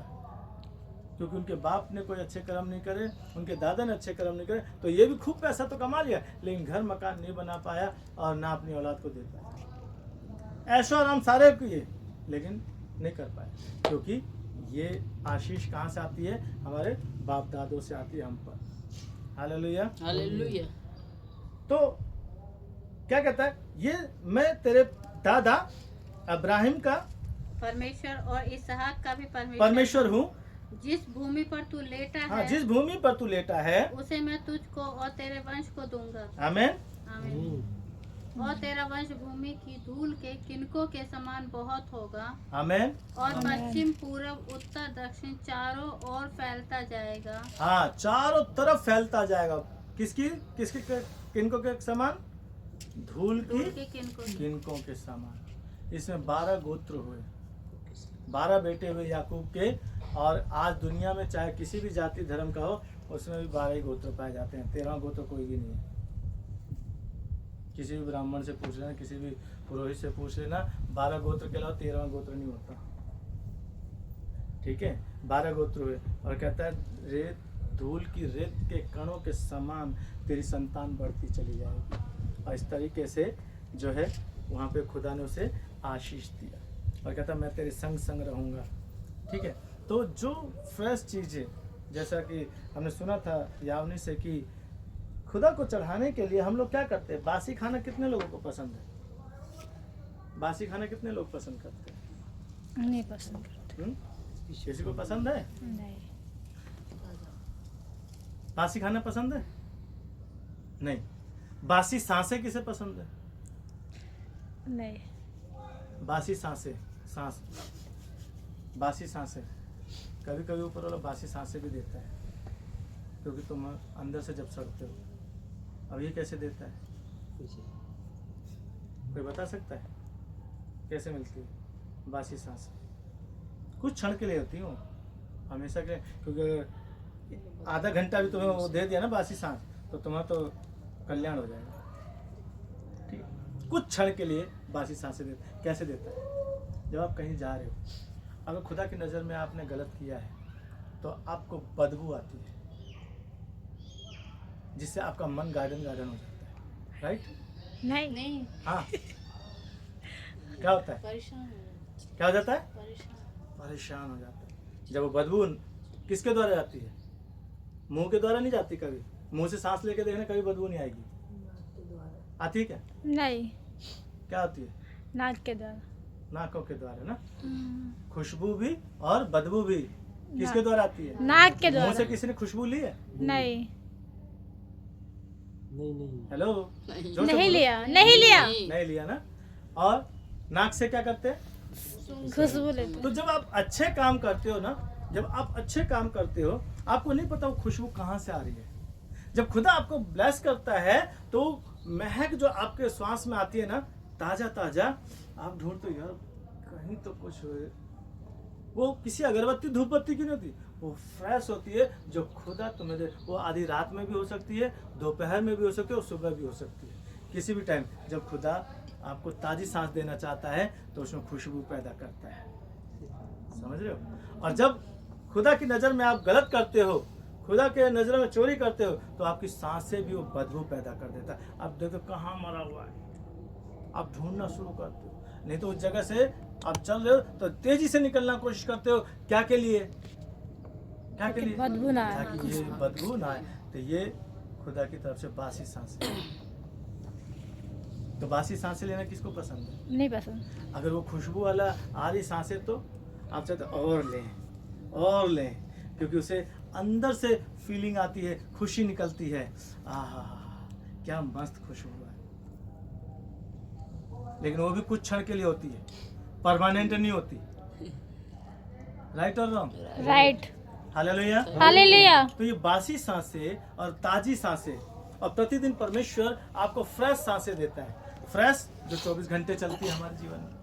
क्योंकि उनके बाप ने कोई अच्छे कर्म नहीं करे, उनके दादा ने अच्छे कर्म नहीं करे, तो ये भी खूब पैसा तो कमा लिया, लेकिन घर मकान नहीं बना पाया और ना अपनी औलाद को दे पाया। ऐशो आराम सारे किए लेकिन नहीं कर पाए, क्योंकि ये आशीष कहाँ से आती है, हमारे बाप दादों से आती है हम पर। Hallelujah hallelujah. तो क्या कहता है, ये मैं तेरे दादा अब्राहिम का परमेश्वर और इसहाक का भी परमेश्वर हूँ, जिस भूमि पर तू लेटा हाँ, है, जिस भूमि पर तू लेटा है उसे मैं तुझको और तेरे वंश को दूंगा। आमीन। आमीन। और तेरा वंश भूमि की धूल के किनकों के समान बहुत होगा, आमीन। और पश्चिम पूरब उत्तर दक्षिण चारों ओर फैलता जाएगा। हाँ, चारों तरफ फैलता जाएगा। किसकी किसकी किनको के समान? धूल धूल की के किनकों किनकों के समान। इसमें 12 गोत्र हुए, 12 बेटे हुए याकूब के, और आज दुनिया में चाहे किसी भी जाति धर्म का हो, उसमें भी 12 ही गोत्र पाए जाते हैं, 13वां गोत्र कोई भी नहीं है। किसी भी ब्राह्मण से पूछ लेना, किसी भी पुरोहित से पूछ लेना, 12 गोत्र के अलावा 13वां गोत्र नहीं होता। ठीक है, 12 गोत्र हुए, और कहता है रेत, धूल की रेत के कणों के समान तेरी संतान बढ़ती चली जाएगी। और इस तरीके से जो है वहाँ पे खुदा ने उसे आशीष दिया, और कहता मैं तेरे संग संग रहूँगा। ठीक है, तो जो फ्रेश चीज़ें, जैसा कि हमने सुना था यावनी से कि खुदा को चढ़ाने के लिए हम लोग क्या करते हैं, बासी खाना कितने लोगों को पसंद है? बासी खाना कितने लोग पसंद करते हैं? नहीं पसंद करते। किसी को पसंद है? नहीं। बासी खाना पसंद है? नहीं। बासी सांसें किसे पसंद है? नहीं। बासी सांसें, सांस, बासी सांसें, कभी कभी ऊपर वाला बासी सांसें भी देता है, क्योंकि तुम अंदर से जब सड़ते हो। अब ये कैसे देता है, कोई बता सकता है कैसे मिलती है बासी सांसें? कुछ क्षण के लिए होती हूँ, हमेशा के, क्योंकि आधा घंटा भी तुम्हें वो दे दिया ना बासी सांस, तो तुम्हारा तो कल्याण हो जाएगा। ठीक है, कुछ क्षण के लिए बासी सांसें देता। कैसे देता है? जब आप कहीं जा रहे हो, अगर खुदा की नज़र में आपने गलत किया है तो आपको बदबू आती है, जिससे आपका मन गार्डन गार्डन हो जाता है, राइट? नहीं। नहीं, हाँ, क्या होता है, परेशान हो जाता क्या हो जाता है? परेशान। परेशान हो जाता है। जब वो बदबू किसके द्वारा जाती है? मुंह के द्वारा नहीं जाती। कभी मुंह से सांस लेके देखना, कभी बदबू नहीं आएगी। आती है क्या? नहीं। क्या होती है? नाक के द्वारा। नाकों के द्वारा ना। खुशबू भी और बदबू भी किसके द्वारा आती है? नाक के मुंह से द्वारा। किसी ने खुशबू ली है? नहीं। हेलो, नहीं। जोर से नहीं बोलो। लिया। नहीं लिया। नहीं लिया ना। और नाक से क्या करते हैं? खुशबू लेते। तो जब आप अच्छे काम करते हो ना, जब आप अच्छे काम करते हो, आपको नहीं पता वो खुशबू कहाँ से आ रही है। जब खुदा आपको ब्लेस करता है तो महक जो आपके श्वास में आती है ना, ताजा ताजा, आप ढूंढते हो यार कहीं तो कुछ हो। वो किसी अगरबत्ती धूप बत्ती की नहीं होती, वो फ्रेश होती है जो खुदा तुम्हें दे। वो आधी रात में भी हो सकती है, दोपहर में भी हो सकती है और सुबह भी हो सकती है। किसी भी टाइम जब खुदा आपको ताज़ी सांस देना चाहता है तो उसमें खुशबू पैदा करता है। समझ रहे हो? और जब खुदा की नज़र में आप गलत करते हो, खुदा के नज़र में चोरी करते हो, तो आपकी सांस से भी वो बदबू पैदा कर देता है। अब देखो कहाँ मरा हुआ है, आप ढूंढना शुरू करते हो। नहीं तो उस जगह से आप चल रहे हो तो तेजी से निकलना कोशिश करते हो। क्या के लिए? क्या के लिए? बदबू ना आए। ताकि ये बदबू ना आए। तो ये खुदा की तरफ से बासी सांसें। तो बासी सांसें लेना किसको पसंद है? नहीं पसंद। अगर वो खुशबू वाला आ रही सांसें तो आप चाहते और लें, क्योंकि उसे अंदर से फीलिंग आती है, खुशी निकलती है। आहा, क्या मस्त खुशबू है। लेकिन वो भी कुछ क्षण के लिए होती है, परमानेंट नहीं होती। राइट और रॉन्ग? राइट। हालेलुया। हालेलुया। तो ये बासी सांसें और ताजी सांसें, और प्रतिदिन परमेश्वर आपको फ्रेश सांसें देता है। फ्रेश जो 24 घंटे चलती है हमारे जीवन में।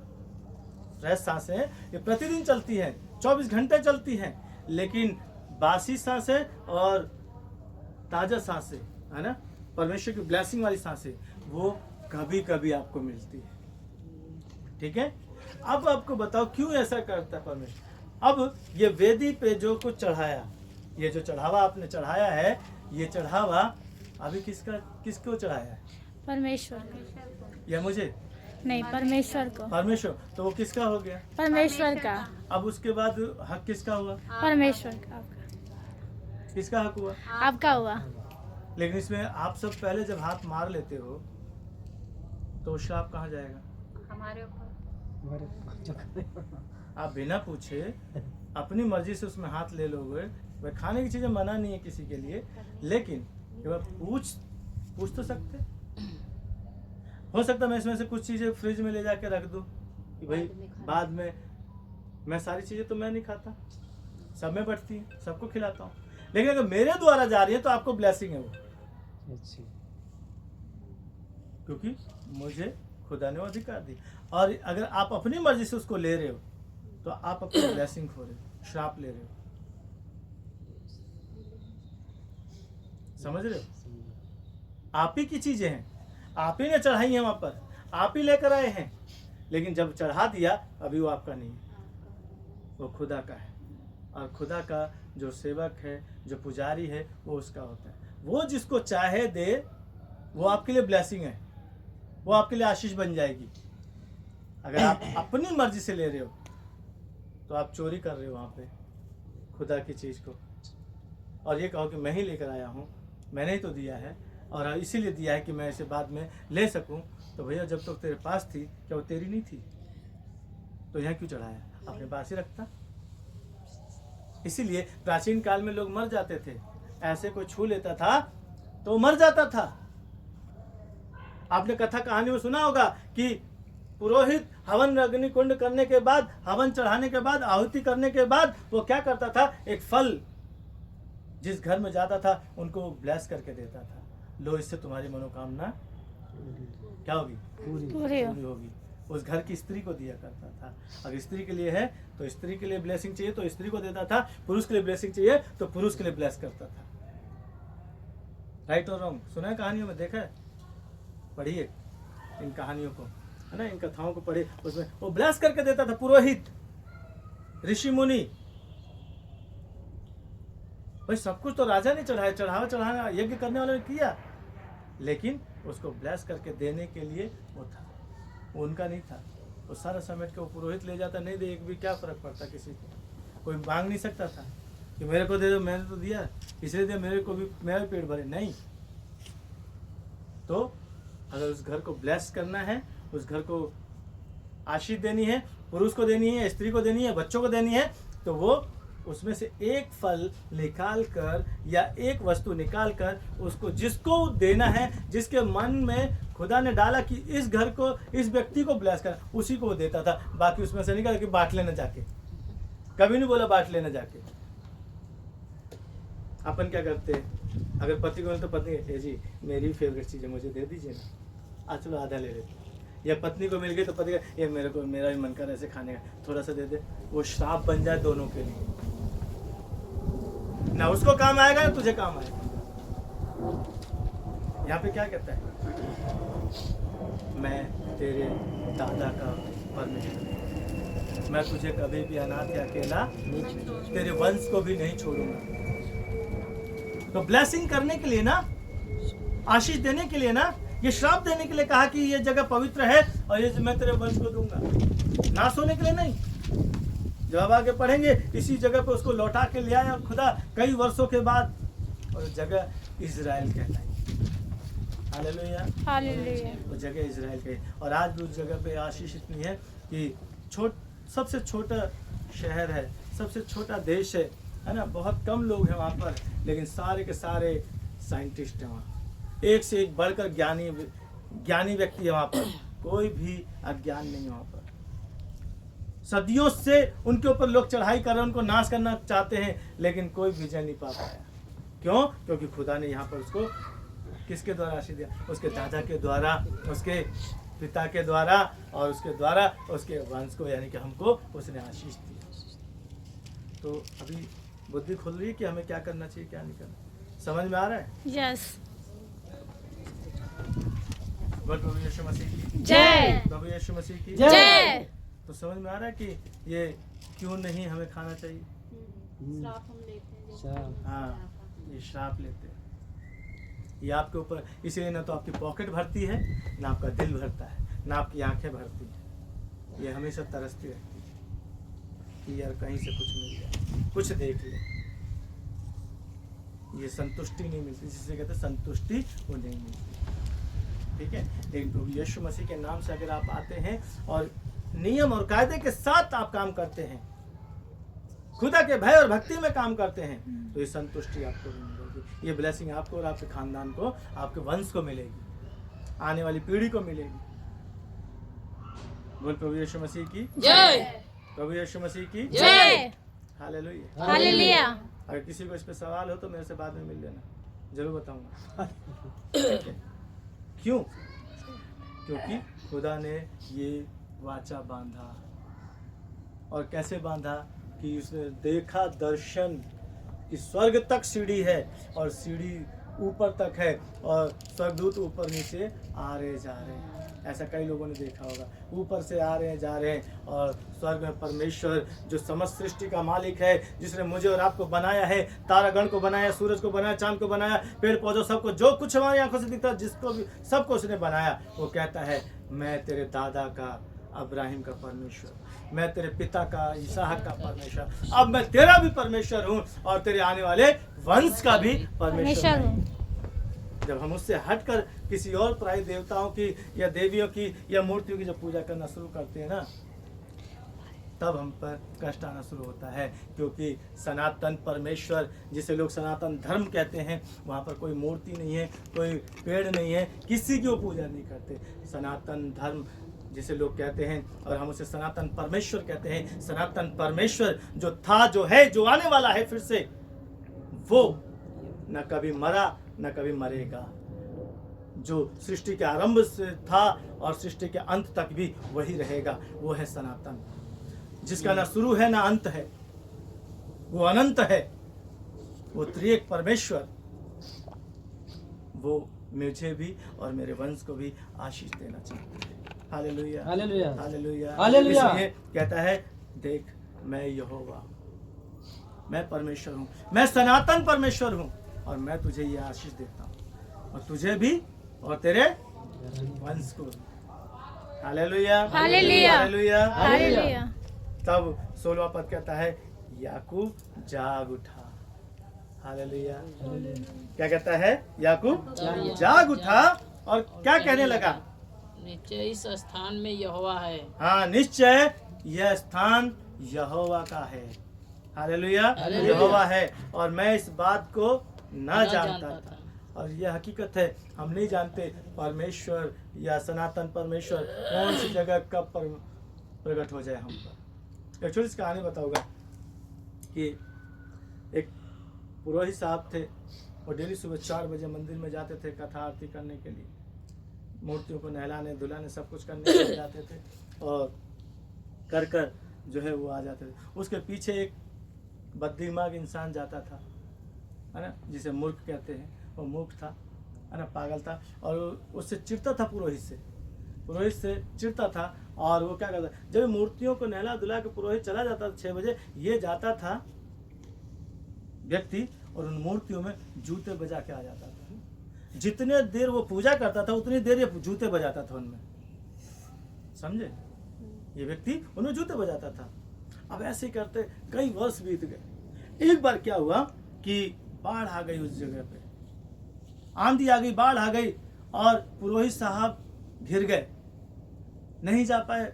फ्रेश सांसें ये प्रतिदिन चलती हैं, 24 घंटे चलती हैं। लेकिन बासी सांसें और ताजा सांसें, है ना, परमेश्वर की ब्लेसिंग वाली सांसें, वो कभी कभी आपको मिलती है। ठीक है? अब आपको बताओ क्यों ऐसा करता है परमेश्वर। अब ये वेदी पे जो कुछ चढ़ाया, ये जो चढ़ावा आपने चढ़ाया है, ये चढ़ावा अभी किसको चढ़ाया है? परमेश्वर को। या मुझे? नहीं, परमेश्वर को। परमेश्वर। तो वो किसका हो गया? परमेश्वर का। अब उसके बाद हक किसका हुआ? परमेश्वर का। आपका। किसका हक हुआ? आपका हुआ। लेकिन इसमें आप सब पहले जब हाथ मार लेते हो तो श्राप कहाँ जाएगा? हमारे ऊपर। आप बिना पूछे अपनी मर्जी से उसमें हाथ ले लोगे। वह खाने की चीजें मना नहीं है किसी के लिए, लेकिन जब आप पूछ तो सकते। हो सकता मैं इसमें से कुछ चीजें फ्रिज में ले जाके रख दूं कि भाई बाद में मैं सारी चीजें तो मैं नहीं खाता, सब में बटती है, सबको खिलाता हूँ। लेकिन अगर मेरे द्वारा जा रही है तो आपको ब्लेसिंग है वो, क्योंकि मुझे खुदा ने वो अधिकार दी। और अगर आप अपनी मर्जी से उसको ले रहे हो तो आप अपनी ब्लेसिंग खो रहे हो, श्राप ले रहे हो। समझ रहे हो? आप ही की चीजें हैं, आप ही ने चढ़ाई है, वहां पर आप ही लेकर आए हैं। लेकिन जब चढ़ा दिया अभी वो आपका नहीं है, वो खुदा का है। और खुदा का जो सेवक है, जो पुजारी है, वो उसका होता है। वो जिसको चाहे दे, वो आपके लिए ब्लेसिंग है, वो आपके लिए आशीष बन जाएगी। अगर आप अपनी मर्जी से ले रहे हो तो आप चोरी कर रहे हो वहाँ पे खुदा की चीज़ को, और ये कहो कि मैं ही लेकर आया हूँ, मैंने ही तो दिया है और इसीलिए दिया है कि मैं इसे बाद में ले सकूँ। तो भैया जब तक तेरे पास थी, क्या वो तेरी नहीं थी? तो यहाँ क्यों चढ़ाया? अपने पास ही रखता। इसीलिए प्राचीन काल में लोग मर जाते थे, ऐसे कोई छू लेता था तो मर जाता था। आपने कथा कहानी में सुना होगा कि पुरोहित हवन अग्नि कुंड करने के बाद, हवन चढ़ाने के बाद, आहुति करने के बाद वो क्या करता था? एक फल जिस घर में जाता था उनको वो ब्लेस करके देता था, लो इससे तुम्हारी मनोकामना क्या होगी? पूरी होगी। उस घर की स्त्री को दिया करता था। अगर स्त्री के लिए है तो स्त्री के लिए ब्लेसिंग चाहिए तो स्त्री को देता था, पुरुष के लिए ब्लेसिंग चाहिए तो पुरुष के लिए ब्लेस करता था। राइट और रॉन्ग? सुना है कहानियों में, देखा है, पढ़िए इन कहानियों को, है ना, इन कथाओं को पढ़े। उसमें वो ब्लेस करके देता था पुरोहित, ऋषि मुनि। भाई सब कुछ तो राजा ने चढ़ाना यज्ञ करने वाले ने किया, लेकिन उसको ब्लेस करके देने के लिए वो था, वो उनका नहीं था। वो सारा समेट के वो पुरोहित ले जाता, नहीं दे एक भी क्या फर्क पड़ता किसी को। कोई मांग नहीं सकता था कि मेरे को दे दो, मैंने तो दिया इसलिए दे, मेरे को भी, मेरा भी पेट भरे, नहीं। तो अगर उस घर को ब्लेस करना है, उस घर को आशीष देनी है, पुरुष को देनी है, स्त्री को देनी है, बच्चों को देनी है, तो वो उसमें से एक फल निकाल कर या एक वस्तु निकाल कर उसको जिसको देना है, जिसके मन में खुदा ने डाला कि इस घर को, इस व्यक्ति को ब्लेस कर, उसी को वो देता था। बाकी उसमें से निकाल के बांट लेना जाके, कभी नहीं बोला बांट लेना जाके। अपन क्या करते हैं, अगर पति को मिले तो पत्नी, ए जी मेरी फेवरेट चीज़ है, मुझे दे दीजिए ना, आज चलो आधा ले लेते। या पत्नी को मिल गई तो पति का, ये मेरे को, मेरा भी मन कर ऐसे खाने का, थोड़ा सा दे दे। वो श्राप बन जाए दोनों के लिए। ना उसको काम आएगा ना तुझे काम आएगा। यहाँ पे क्या कहता है, मैं तेरे दादा का परमेश्वर, मैं तुझे कभी भी अनाथ या अकेला, तेरे वंश को भी नहीं छोड़ूंगा। तो ब्लेसिंग करने के लिए ना, आशीष देने के लिए ना, ये श्राप देने के लिए कहा कि ये जगह पवित्र है और ये मैं तेरे वंश को दूंगा, नाश होने के लिए नहीं। जब आप आगे पढ़ेंगे, इसी जगह पे उसको लौटा के ले आया खुदा कई वर्षों के बाद, और जगह इजराइल कहलाई। Hallelujah, hallelujah. वो जगह इजराइल के, और आज भी उस जगह पे आशीष इतनी है कि सबसे छोटा शहर है, सबसे छोटा देश है ना, बहुत कम लोग हैं वहाँ पर, लेकिन सारे के सारे साइंटिस्ट हैं वहाँ, एक से एक बढ़कर ज्ञानी व्यक्ति है वहाँ पर, कोई भी अज्ञान नहीं है वहाँ पर। सदियों से उनके ऊपर लोग चढ़ाई कर रहे हैं, उनको नाश करना चाहते हैं, लेकिन कोई विजय नहीं पा पाया। क्यों? क्योंकि खुदा ने यहाँ पर उसको किसके द्वारा आशीष दिया? उसके दादा के द्वारा, उसके पिता के द्वारा, और उसके द्वारा उसके वंश को, यानी कि हमको उसने आशीष दिया। तो अभी बुद्धि खुल रही है कि हमें क्या करना चाहिए, क्या नहीं करना, समझ में आ रहा है? यस। बोल प्रभु यीशु मसीह की जय। प्रभु यीशु मसीह की जय। तो समझ में आ रहा है कि ये क्यों नहीं हमें खाना चाहिए। श्राप हम लेते हैं। हाँ, ये श्राप लेते हैं, ये आपके ऊपर, इसलिए ना तो आपकी पॉकेट भरती है, ना आपका दिल भरता है, ना आपकी आंखें भरती हैं, ये हमेशा तरसती रहती है कि यार कहीं से कुछ मिल जाए, कुछ देख ले। ये संतुष्टि नहीं मिलती, जिसे कहते हैं संतुष्टि, वो नहीं मिलती। ठीक है, लेकिन प्रभु यीशु मसीह के नाम से अगर आप आते हैं और नियम और कायदे के साथ आप काम करते हैं, खुदा के भय और भक्ति में काम करते हैं, तो ये संतुष्टि आपको भी मिलेगी, ये ब्लेसिंग आपको और आपके खानदान को, आपके वंश को मिलेगी, आने वाली पीढ़ी को मिलेगी। बोल प्रभु यीशु मसीह की जय। प्रभु यीशु मसीह की जय। हालेलुया। हालेलुया। अगर किसी को इस पे सवाल हो तो मेरे से बाद में मिल लेना, जरूर बताऊंगा। ठीक है? क्यों? क्योंकि खुदा ने ये वाचा बांधा, और कैसे बांधा कि उसने देखा दर्शन कि स्वर्ग तक सीढ़ी है, और सीढ़ी ऊपर तक है, और स्वर्गदूत ऊपर नीचे आ रहे जा रहे हैं। ऐसा कई लोगों ने देखा होगा, ऊपर से आ रहे हैं जा रहे हैं, और स्वर्ग में परमेश्वर जो समस्त सृष्टि का मालिक है, जिसने मुझे और आपको बनाया है, तारागण को बनाया, सूरज को बनाया, चांद को बनाया, पेड़ पौधों सबको, जो कुछ हमारी आंखों से दिखता है, जिसको भी, सबको उसने बनाया। वो कहता है, मैं तेरे दादा का अब्राहिम का परमेश्वर, मैं तेरे पिता का इसहाक का परमेश्वर, अब मैं तेरा भी परमेश्वर हूँ, और तेरे आने वाले वंश का भी परमेश्वर हूँ। जब हम उससे हटकर किसी और पराई देवताओं की या देवियों की या मूर्तियों की जब पूजा करना शुरू करते हैं ना, तब हम पर कष्ट आना शुरू होता है, क्योंकि सनातन परमेश्वर, जिसे लोग सनातन धर्म कहते हैं, वहाँ पर कोई मूर्ति नहीं है, कोई पेड़ नहीं है, किसी की वो पूजा नहीं करते। सनातन धर्म जिसे लोग कहते हैं, और हम उसे सनातन परमेश्वर कहते हैं। सनातन परमेश्वर जो था, जो है, जो आने वाला है फिर से, वो न कभी मरा न कभी मरेगा, जो सृष्टि के आरंभ से था और सृष्टि के अंत तक भी वही रहेगा। वो है सनातन, जिसका ना शुरू है ना अंत है, वो अनंत है, वो त्रिएक परमेश्वर, वो मुझे भी और मेरे वंश को भी आशीष देना चाहता है। Hallelujah, hallelujah, hallelujah, hallelujah. इसलिए कहता है, देख मैं यहोवा, मैं परमेश्वर हूँ, मैं सनातन परमेश्वर हूँ, और मैं तुझे ये आशीष देता हूँ, और तुझे भी और तेरे वंश को। Hallelujah, hallelujah, hallelujah, hallelujah. तब 16वां पद कहता है, याकूब जाग उठा। हालेलुया, क्या कहता है? याकूब जाग उठा, और क्या कहने लगा? निश्चय इस स्थान में यहोवा है। हाँ, निश्चय यह स्थान यहोवा का है। हालेलुया, यहोवा है, और मैं इस बात को न जानता था। और यह हकीकत है, हम नहीं जानते परमेश्वर या सनातन परमेश्वर कौन सी जगह कब प्रकट हो जाए हम पर। एक छोटी सी कहानी बताऊंगा कि एक पुरोहित साहब थे, वो डेली सुबह 4 बजे मंदिर में जाते थे कथा आरती करने के लिए, मूर्तियों को नहलाने धुलाने सब कुछ करने के लिए जाते थे, और कर जो है वो आ जाते थे। उसके पीछे एक बद्दिमाग इंसान जाता था, है ना, जिसे मूर्ख कहते हैं, वो मूर्ख था, है ना, पागल था, और उससे चिढ़ता था, पुरोहित से चिढ़ता था। और वो क्या करता, जब मूर्तियों को नहला धुला के पुरोहित चला जाता था 6 बजे, ये जाता था व्यक्ति और उन मूर्तियों में जूते बजा के आ जाता था। जितने देर वो पूजा करता था उतनी देर ये जूते बजाता था उनमें, समझे, ये व्यक्ति उनमें जूते बजाता था। अब ऐसे करते कई वर्ष बीत गए। एक बार क्या हुआ कि बाढ़ आ गई उस जगह पे, आंधी आ गई, बाढ़ आ गई, और पुरोहित साहब घिर गए, नहीं जा पाए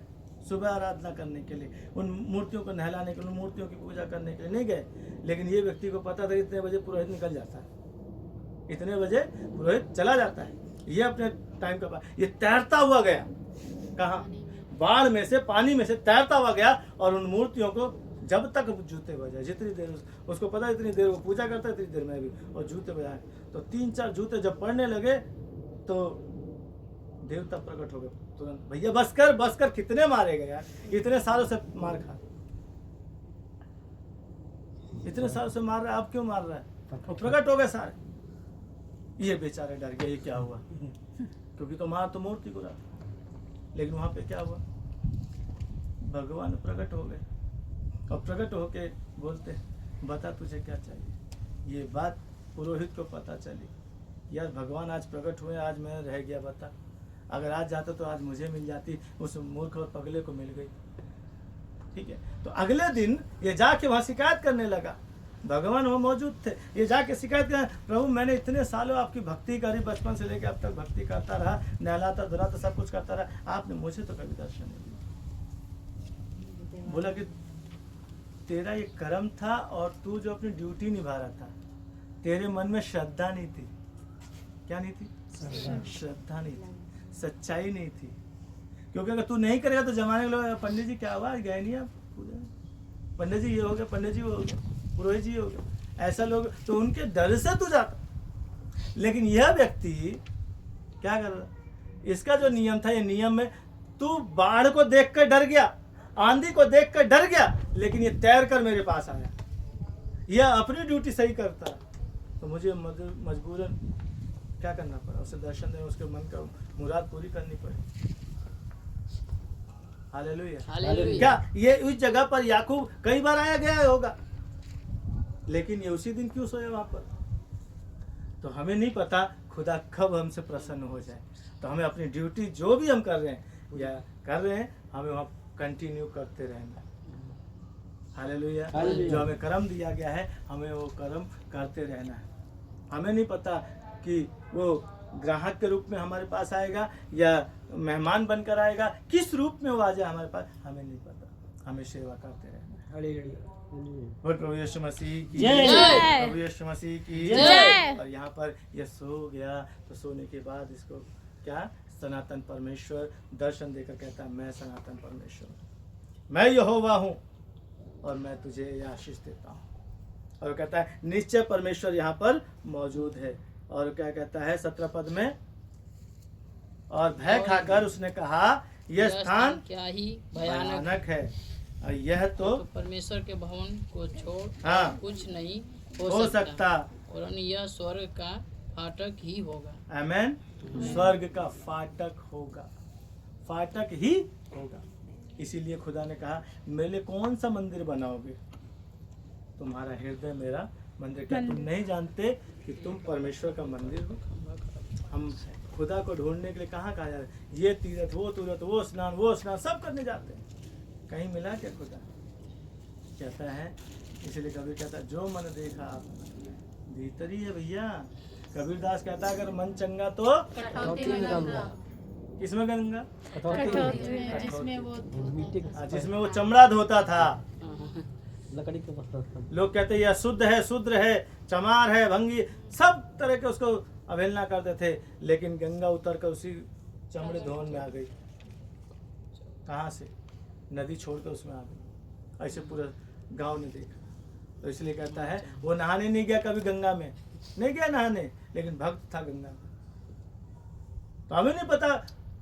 सुबह आराधना करने के लिए, उन मूर्तियों को नहलाने के लिए, उन मूर्तियों की पूजा करने के लिए नहीं गए। लेकिन ये व्यक्ति को पता था इतने बजे पुरोहित निकल जाता है, इतने बजे पुरोहित चला जाता है। ये अपने टाइम का ये तैरता हुआ गया, कहाँ, बाढ़ में से, पानी में से तैरता हुआ गया, और उन मूर्तियों को जब तक जूते बजाए, जितनी देर उसको पता है इतनी देर वो पूजा करता है, इतनी देर में भी, और जूते बजाए। तो 3-4 जूते जब पड़ने लगे तो देवता प्रकट हो गए तुरंत, भैया बस कर, कितने मारे गए यार, इतने सालों से मार खा, इतने सालों से मार रहा है, आप क्यों मार रहा है। वो प्रकट हो गए सारे। ये बेचारे डर गए, ये क्या हुआ, क्योंकि तो मार तो मूर्ति को रहा। लेकिन वहां पे क्या हुआ, भगवान प्रकट हो गए, और प्रकट होके बोलते, बता तुझे क्या चाहिए। ये बात पुरोहित को पता चली, यार भगवान आज प्रकट हुए, आज मैं रह गया, बता, अगर आज जाता तो आज मुझे मिल जाती, उस मूर्ख और पगले को मिल गई। ठीक है, तो अगले दिन ये जाके वहां शिकायत करने लगा, भगवान वो मौजूद थे, ये जाके शिकायत कर, प्रभु मैंने इतने सालों आपकी भक्ति करी, बचपन से लेकर अब तक भक्ति करता रहा, नहलाता धुलाता सब कुछ करता रहा, आपने मुझे तो कभी दर्शन नहीं दिया। बोला कि तेरा ये कर्म था, और तू जो अपनी ड्यूटी निभा रहा था, तेरे मन में श्रद्धा नहीं थी। क्या नहीं थी? श्रद्धा नहीं थी, सच्चाई नहीं थी। क्योंकि अगर तू नहीं करेगा तो जमाने के लोग, पंडित जी क्या हुआ, गए नहीं आप पूजा, पंडित जी ये हो गया, पंडित जी वो हो गया, पुरोहित जी हो गया, ऐसा लोग, तो उनके डर से तू जाता। लेकिन यह व्यक्ति क्या कर रहा, इसका जो नियम था, ये नियम में तू बाढ़ को देख कर डर गया, आंधी को देख कर डर गया, लेकिन ये तैर कर मेरे पास आया, यह अपनी ड्यूटी सही करता, तो मुझे मजबूरन क्या करना पड़ा, उसे दर्शन देना, उसके मन का मुराद पूरी करनी पड़ी। हालेलुया। क्या ये उस जगह पर याकूब कई बार आया गया होगा, लेकिन ये उसी दिन क्यों सोया वहां पर? तो हमें नहीं पता खुदा कब हमसे प्रसन्न हो जाए। तो हमें अपनी ड्यूटी जो भी हम कर रहे हैं या कर रहे हैं, हमें वहां कंटिन्यू करते रहना। हालेलुया। जो हमें कर्म दिया गया है, हमें वो कर्म करते रहना है। हमें नहीं पता कि वो ग्राहक के रूप में हमारे पास आएगा या मेहमान बनकर आएगा, किस रूप में वो आ जाए हमारे पास, हमें नहीं पता। हमें सेवा करते रहना है। प्रभु यीशु मसीह की जय, प्रभु यीशु मसीह की जय। और यहाँ पर यह सो गया, तो सोने के बाद इसको क्या, सनातन परमेश्वर दर्शन देकर कहता है, मैं सनातन परमेश्वर, मैं यहोवा हूँ और मैं तुझे यह आशीष देता हूँ। और कहता है निश्चय परमेश्वर यहाँ पर मौजूद है। और क्या कहता है 17 पद में, और भय खाकर उसने कहा यह स्थान क्या ही भयानक है, और यह तो परमेश्वर के भवन को छोड़ हाँ, कुछ नहीं हो सकता, और यह स्वर्ग का फाटक ही होगा। आमेन। स्वर्ग का फाटक होगा, फाटक ही होगा। इसीलिए खुदा ने कहा मेरे लिए कौन सा मंदिर बनाओगे, तुम्हारा हृदय मेरा मंदिर। क्या तुम नहीं जानते कि तुम परमेश्वर का मंदिर हो? हम खुदा को ढूंढने के लिए कहाँ जा रहे हैं? ये तीरथ, वो स्नान सब करने जाते हैं, कहीं मिला क्या खुदा? कहता है, इसलिए कबीर कहता है जो मन देखा आप भीतर ही है भैया। कबीरदास कहता है अगर मन चंगा तो किसमें गंगा? जिसमें वो चमड़ा धोता था। लकड़ी के पत्थर। लोग कहते यह शुद्ध है, शूद्र है, चमार है, भंगी, सब तरह के उसको अवहेलना करते थे। लेकिन गंगा उतर कर उसी चमड़े धोन में आ गई। कहाँ से? नदी छोड़कर उसमें आ गई। ऐसे पूरा गांव ने देखा। तो इसलिए कहता है वो नहाने नहीं गया कभी गंगा में, नहीं गया नहाने, लेकिन भक्त था गंगा में। तो हमें नहीं पता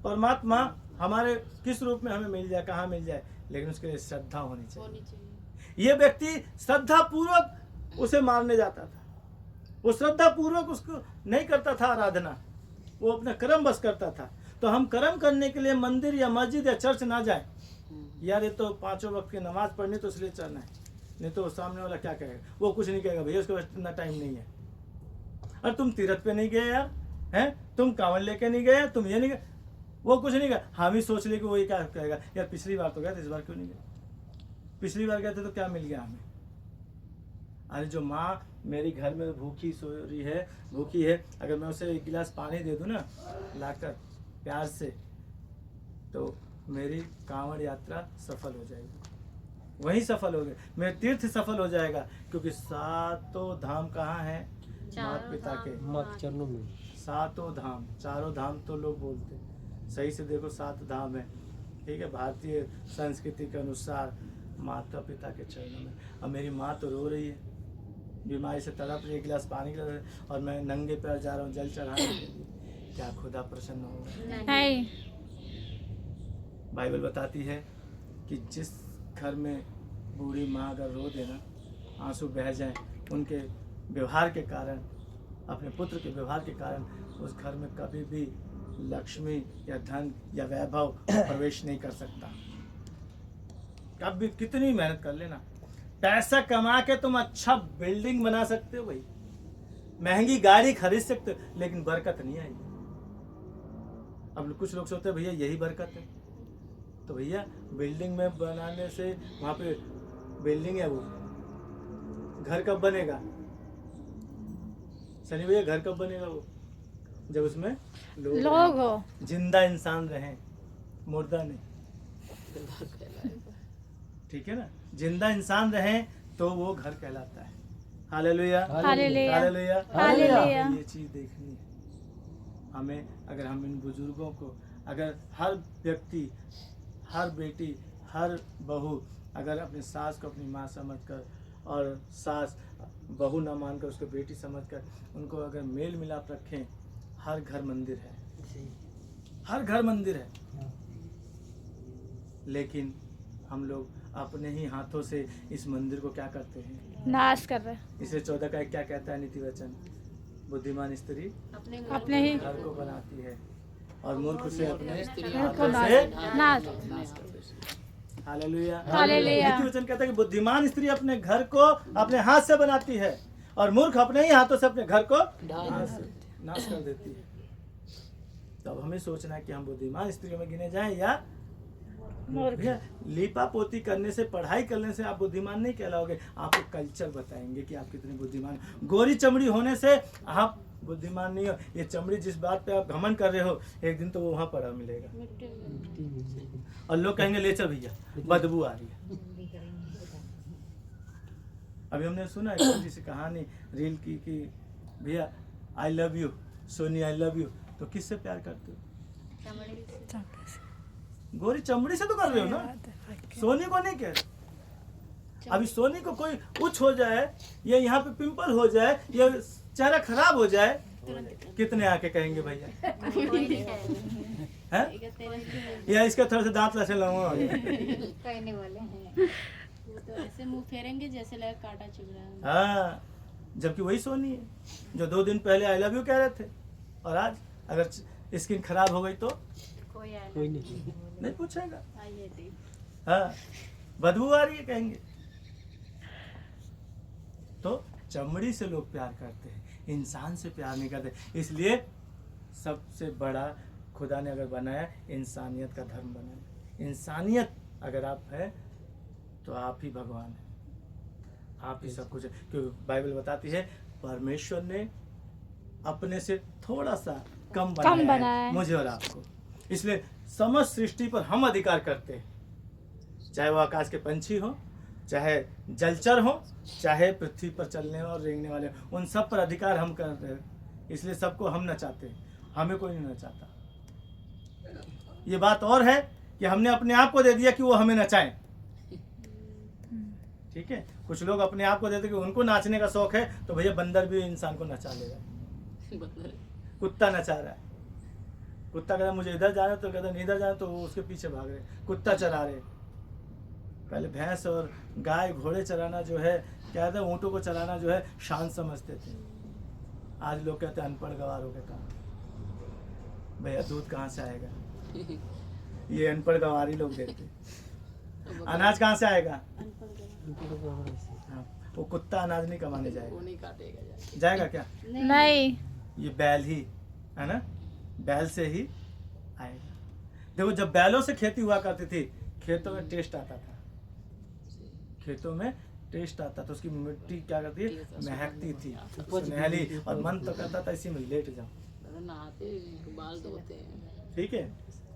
परमात्मा हमारे किस रूप में हमें मिल जाए, कहाँ मिल जाए, लेकिन उसके लिए श्रद्धा होनी चाहिए। ये व्यक्ति श्रद्धा पूर्वक उसे मारने जाता था, वो श्रद्धा पूर्वक उसको नहीं करता था आराधना, वो अपना कर्म बस करता था। तो हम कर्म करने के लिए मंदिर या मस्जिद या चर्च ना जाए, यार ये तो 5 वक्त की नमाज पढ़नी तो इसलिए चलना है, नहीं तो सामने वाला क्या कहेगा, वो कुछ नहीं कहेगा, भैया उसके पास इतना टाइम नहीं है। और तुम तीर्थ पे नहीं गए यार, हैं, तुम कांवड़ लेके नहीं गए, तुम ये नहीं गए, वो कुछ नहीं कहा। हम ही सोच ले कि वो ये क्या कहेगा, यार पिछली बार तो गया था, इस बार क्यों नहीं गया, पिछली बार गए थे तो क्या मिल गया हमें। अरे जो माँ मेरी घर में भूखी सो रही है, भूखी है, अगर मैं उसे 1 गिलास पानी दे दूं ना लाकर प्यार से, तो मेरी कांवड़ यात्रा सफल हो जाएगी, वहीं सफल हो गए, मेरा तीर्थ सफल हो जाएगा। क्योंकि 7 धाम कहाँ हैं, माता पिता के माँ के चरणों में। 7 धाम, 4 धाम तो लोग बोलते हैं, सही से देखो 7 धाम है, ठीक है, भारतीय संस्कृति के अनुसार माता पिता के चरणों में। अब मेरी माँ तो रो रही है, बीमारी से तड़प रही है, 1 गिलास पानी के लिए, और मैं नंगे पैर जा रहा हूँ जल चढ़ाने के लिए, क्या खुदा प्रसन्न होगा। नहीं। बाइबल बताती है कि जिस घर में बूढ़ी माँ अगर रो देना, आंसू बह जाएं, उनके व्यवहार के कारण, अपने पुत्र के व्यवहार के कारण, उस घर में कभी भी लक्ष्मी या धन या वैभव प्रवेश नहीं कर सकता। कभी कितनी मेहनत कर लेना, पैसा कमा के तुम अच्छा बिल्डिंग बना सकते हो भाई, महंगी गाड़ी खरीद सकते हो, लेकिन बरकत नहीं आएगी। अब कुछ लोग सोचते हैं भैया यही बरकत है, तो भैया बिल्डिंग में बनाने से, वहां पे बिल्डिंग है, वो घर कब बनेगा सनी भैया, घर कब बनेगा वो, जब उसमें लोग हो, जिंदा इंसान रहे, मुर्दा नहीं, ठीक है ना, जिंदा इंसान रहे तो वो घर कहलाता है। Hallelujah, hallelujah, hallelujah, hallelujah. ये चीज देखनी है हमें। अगर हम इन बुजुर्गों को, अगर हर व्यक्ति, हर बेटी, हर बहू अगर अपनी सास को अपनी माँ समझकर, और सास बहू ना मानकर उसको बेटी समझकर, उनको अगर मेल मिलाप रखें, हर घर मंदिर है, हर घर मंदिर है। लेकिन हम लोग अपने ही हाथों से इस मंदिर को क्या करते हैं, नाश कर रहे। इसलिए 14 का क्या कहता है नीति वचन, बुद्धिमान स्त्री अपने ही घर को बनाती है और मूर्ख से अपने को हाथों से। नाश। Hallelujah, hallelujah. नीति वचन कहता है कि बुद्धिमान स्त्री अपने घर को अपने हाथ से बनाती है और मूर्ख अपने ही हाथों से अपने घर को नाश कर देती है। तब हमें सोचना है कि हम बुद्धिमान स्त्रियों में गिने जाएं या भैया। लीपा पोती करने से, पढ़ाई करने से आप बुद्धिमान नहीं कहलाओगे, आपको कल्चर बताएंगे कि आप कितने बुद्धिमान। गोरी चमड़ी होने से आप बुद्धिमान नहीं हो। ये चमड़ी जिस बात पे आप घमंड कर रहे हो, एक दिन तो वो वहां पड़ा मिलेगा और लोग कहेंगे ले चल भैया, बदबू आ रही है। अभी हमने सुना है किसी कहानी रील की कि भैया I love you Soni, I love you, तो किससे प्यार करते हो, गोरी चमड़ी से तो कर रहे हो ना, सोनी को नहीं कह रहे। अभी सोनी को कोई उच्च हो जाए, या यहाँ पे पिंपल हो जाए, या चेहरा खराब हो जाए, कितने आके कहेंगे भैया हैं, या इसका थोड़ा सा दांत लसे लगा कहने वाले हैं। तो ऐसे मुंह फेरेंगे जैसे लगा कांटा चुभ रहा है। हाँ, जबकि वही सोनी है जो 2 दिन पहले आई लव यू कह रहे थे, और आज अगर स्किन खराब हो गई तो कोई नहीं पूछेगा। आइए दी। हाँ, बदबू आ रही है कहेंगे। तो चमड़ी से लोग प्यार करते हैं, इंसान से प्यार नहीं करते। इसलिए सबसे बड़ा खुदा ने अगर बनाया, इंसानियत का धर्म बनाया। इंसानियत अगर आप है तो आप ही भगवान है, आप ही सब कुछ है। क्योंकि बाइबल बताती है परमेश्वर ने अपने से थोड़ा सा कम बनाया है मुझे और आपको। इसलिए समस्त सृष्टि पर हम अधिकार करते हैं, चाहे वो आकाश के पंछी हो, चाहे जलचर हो, चाहे पृथ्वी पर चलने और रेंगने वाले, उन सब पर अधिकार हम कर रहे हैं। इसलिए सबको हम नचाते हैं, हमें कोई नहीं नचाता। ये बात और है कि हमने अपने आप को दे दिया कि वो हमें नचाएं। ठीक है, कुछ लोग अपने आप को देते कि उनको नाचने का शौक है, तो भैया बंदर भी इंसान को नचा लेगा। कुत्ता नचा रहा है, कुत्ता कहता मुझे इधर जाना, तो कहता नहीं इधर जाना, तो वो उसके पीछे भाग रहे। कुत्ता चरा रहे। पहले भैंस और गाय घोड़े चराना जो है, क्या था, ऊँटों को चलाना जो है शान समझते थे। आज लोग कहते हैं अनपढ़ गवारों के काम। भैया दूध कहाँ से आएगा? ये अनपढ़ गवारी लोग देते। अनाज कहाँ से आएगा? हाँ, वो कुत्ता अनाज नहीं कमाने जाएगा। वो नहीं काटेगा जाके। जाएगा क्या? नहीं। ये बैल ही है ना, बैल से ही आएगा। देखो जब बैलों से खेती हुआ करती थी, खेतों में टेस्ट आता था, खेतों में टेस्ट आता था, उसकी मिट्टी क्या करती है, महकती थी, सुनहली, और मन तो करता था इसी में लेट जाओ। दादा नहाते बाल धोते हैं। ठीक है।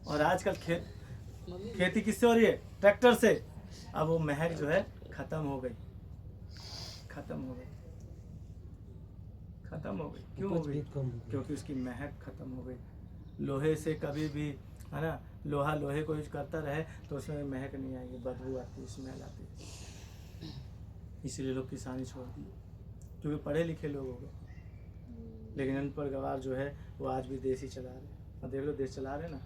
और आजकल खेती किससे हो रही है? ट्रैक्टर से। अब वो महक जो है खत्म हो गई, खत्म हो गई, खत्म हो गई। क्यों हो गई? क्योंकि उसकी महक खत्म हो गई। लोहे से कभी भी है ना, लोहा लोहे को यूज करता रहे तो उसमें महक नहीं आएगी, बदबू आती, स्मेल आती। इसीलिए लोग किसानी छोड़ दी, क्योंकि पढ़े लिखे लोग हो गए। लेकिन अनपढ़ गवार जो है वो आज भी देश ही चला रहे। और देख लो देश चला रहे ना,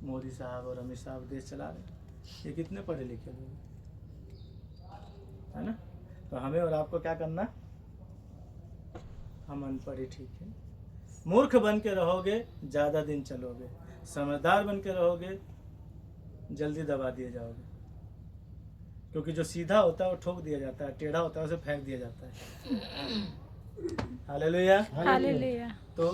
मोदी साहब और अमित साहब देश चला रहे। ये कितने पढ़े लिखे लोग है ना। तो हमें और आपको क्या करना? हम अनपढ़ ही ठीक है। मूर्ख बन के रहोगे ज़्यादा दिन चलोगे, समझदार बन के रहोगे जल्दी दबा दिए जाओगे। क्योंकि जो सीधा होता है वो ठोक दिया जाता है, टेढ़ा होता है उसे फेंक दिया जाता है। हालेलुया। हालेलुया। तो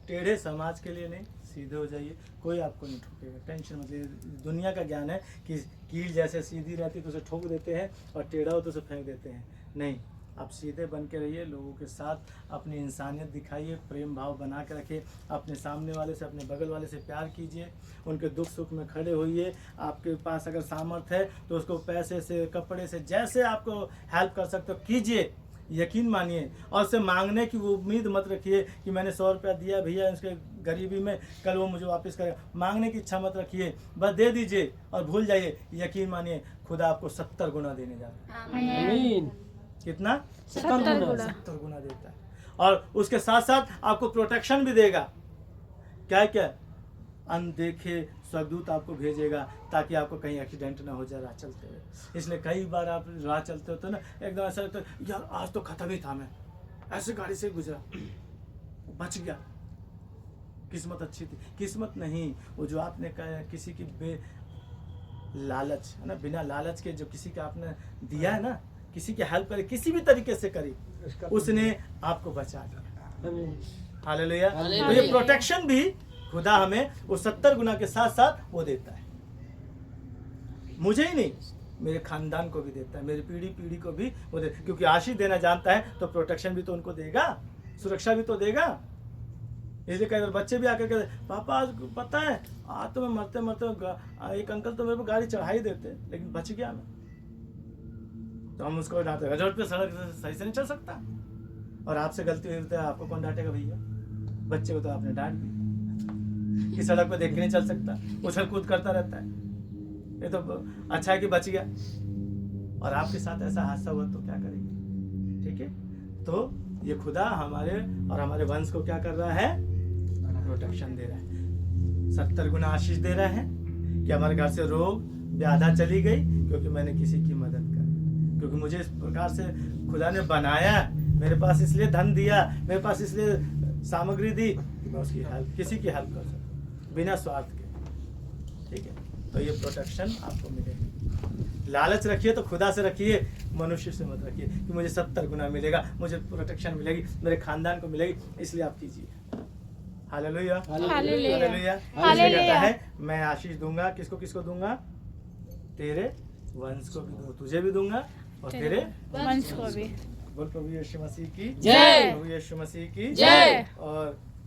टेढ़े समाज के लिए नहीं, सीधे हो जाइए, कोई आपको नहीं ठोकेगा, टेंशन मत लीजिए। दुनिया का ज्ञान है कि कील जैसे सीधी रहती है तो उसे ठोक देते हैं, और टेढ़ा हो तो उसे फेंक देते हैं। नहीं, आप सीधे बन के रहिए, लोगों के साथ अपनी इंसानियत दिखाइए, प्रेम भाव बना के रखिए, अपने सामने वाले से, अपने बगल वाले से प्यार कीजिए, उनके दुख सुख में खड़े होइए। आपके पास अगर सामर्थ्य है तो उसको पैसे से, कपड़े से, जैसे आपको हेल्प कर सकते हो कीजिए। यकीन मानिए, और उससे मांगने की वो उम्मीद मत रखिए कि मैंने 100 रुपया दिया भैया उसके गरीबी में, कल वो मुझे वापस करेगा। मांगने की इच्छा मत रखिए, बस दे दीजिए और भूल जाइए। यकीन मानिए खुदा आपको 70 गुना देने जा रहा है। आमीन। कितना? 70 गुना। 70 गुना देता है। और उसके साथ साथ आपको प्रोटेक्शन भी देगा। क्या क्या? अनदेखे स्वर्गदूत आपको भेजेगा ताकि आपको कहीं एक्सीडेंट ना हो जाए राह चलते हुए। इसलिए कई बार आप राह चलते हो तो ना एकदम ऐसा लगता है यार आज तो खत्म ही था, मैं ऐसे गाड़ी से गुजरा, बच गया, किस्मत अच्छी थी। किस्मत नहीं, वो जो आपने कहा किसी की लालच है ना, बिना लालच के जो किसी का आपने दिया है ना, किसी की हेल्प करे, किसी भी तरीके से करी, उसने आपको बचा दिया। हालेलुया। तो ये प्रोटेक्शन भी खुदा हमें वो 70 गुना के साथ साथ वो देता है। मुझे ही नहीं, मेरे खानदान को भी देता है, मेरी पीढ़ी पीढ़ी को भी वो देता है। क्योंकि आशीष देना जानता है तो प्रोटेक्शन भी तो उनको देगा, सुरक्षा भी तो देगा। इसलिए कई बार बच्चे भी आकर कहते पापा आज पता है आज तो मैं मरते मरते एक अंकल तो मेरे को गाड़ी चढ़ा ही देते लेकिन बच गया मैं। तो हम उसको डांटे, रोड पे सड़क सही से नहीं चल सकता, और आपसे गलती हुई तो आपको कौन डांटेगा भैया? बच्चे को तो आपने डांट दी कि सड़क पे देख के नहीं चल सकता, उछल कूद करता रहता है। ये तो अच्छा है कि बच गया। और आपके साथ ऐसा हादसा हुआ तो क्या करेंगे? ठीक है। तो ये खुदा हमारे और हमारे वंश को क्या कर रहा है? प्रोटेक्शन दे रहा है, 70 गुना आशीष दे रहा है कि हमारे घर से रोग व्याधा चली गई क्योंकि मैंने किसी की मदद करी, क्योंकि मुझे इस प्रकार से खुदा ने बनाया, मेरे पास इसलिए धन दिया, मेरे पास इसलिए सामग्री दी कि मैं उसकी हेल्प, किसी की हेल्प कर सकूं बिना स्वार्थ के। ठीक है। तो ये प्रोटेक्शन आपको मिलेगी। लालच रखिए तो खुदा से रखिए, मनुष्य से मत रखिए कि मुझे 70 गुना मिलेगा, मुझे प्रोटेक्शन मिलेगी, मेरे खानदान को मिलेगी, इसलिए आप कीजिए। हालेलुया। हालेलुया। हालेलुया। इसलिए कहता है मैं आशीष दूंगा, किसको किसको दूंगा? तेरे वंश को भी दूंगा, तुझे भी दूंगा और तेरे वंश को भी। बोल प्रभु यीशु मसीह की जय। प्रभु यीशु मसीह की जय। और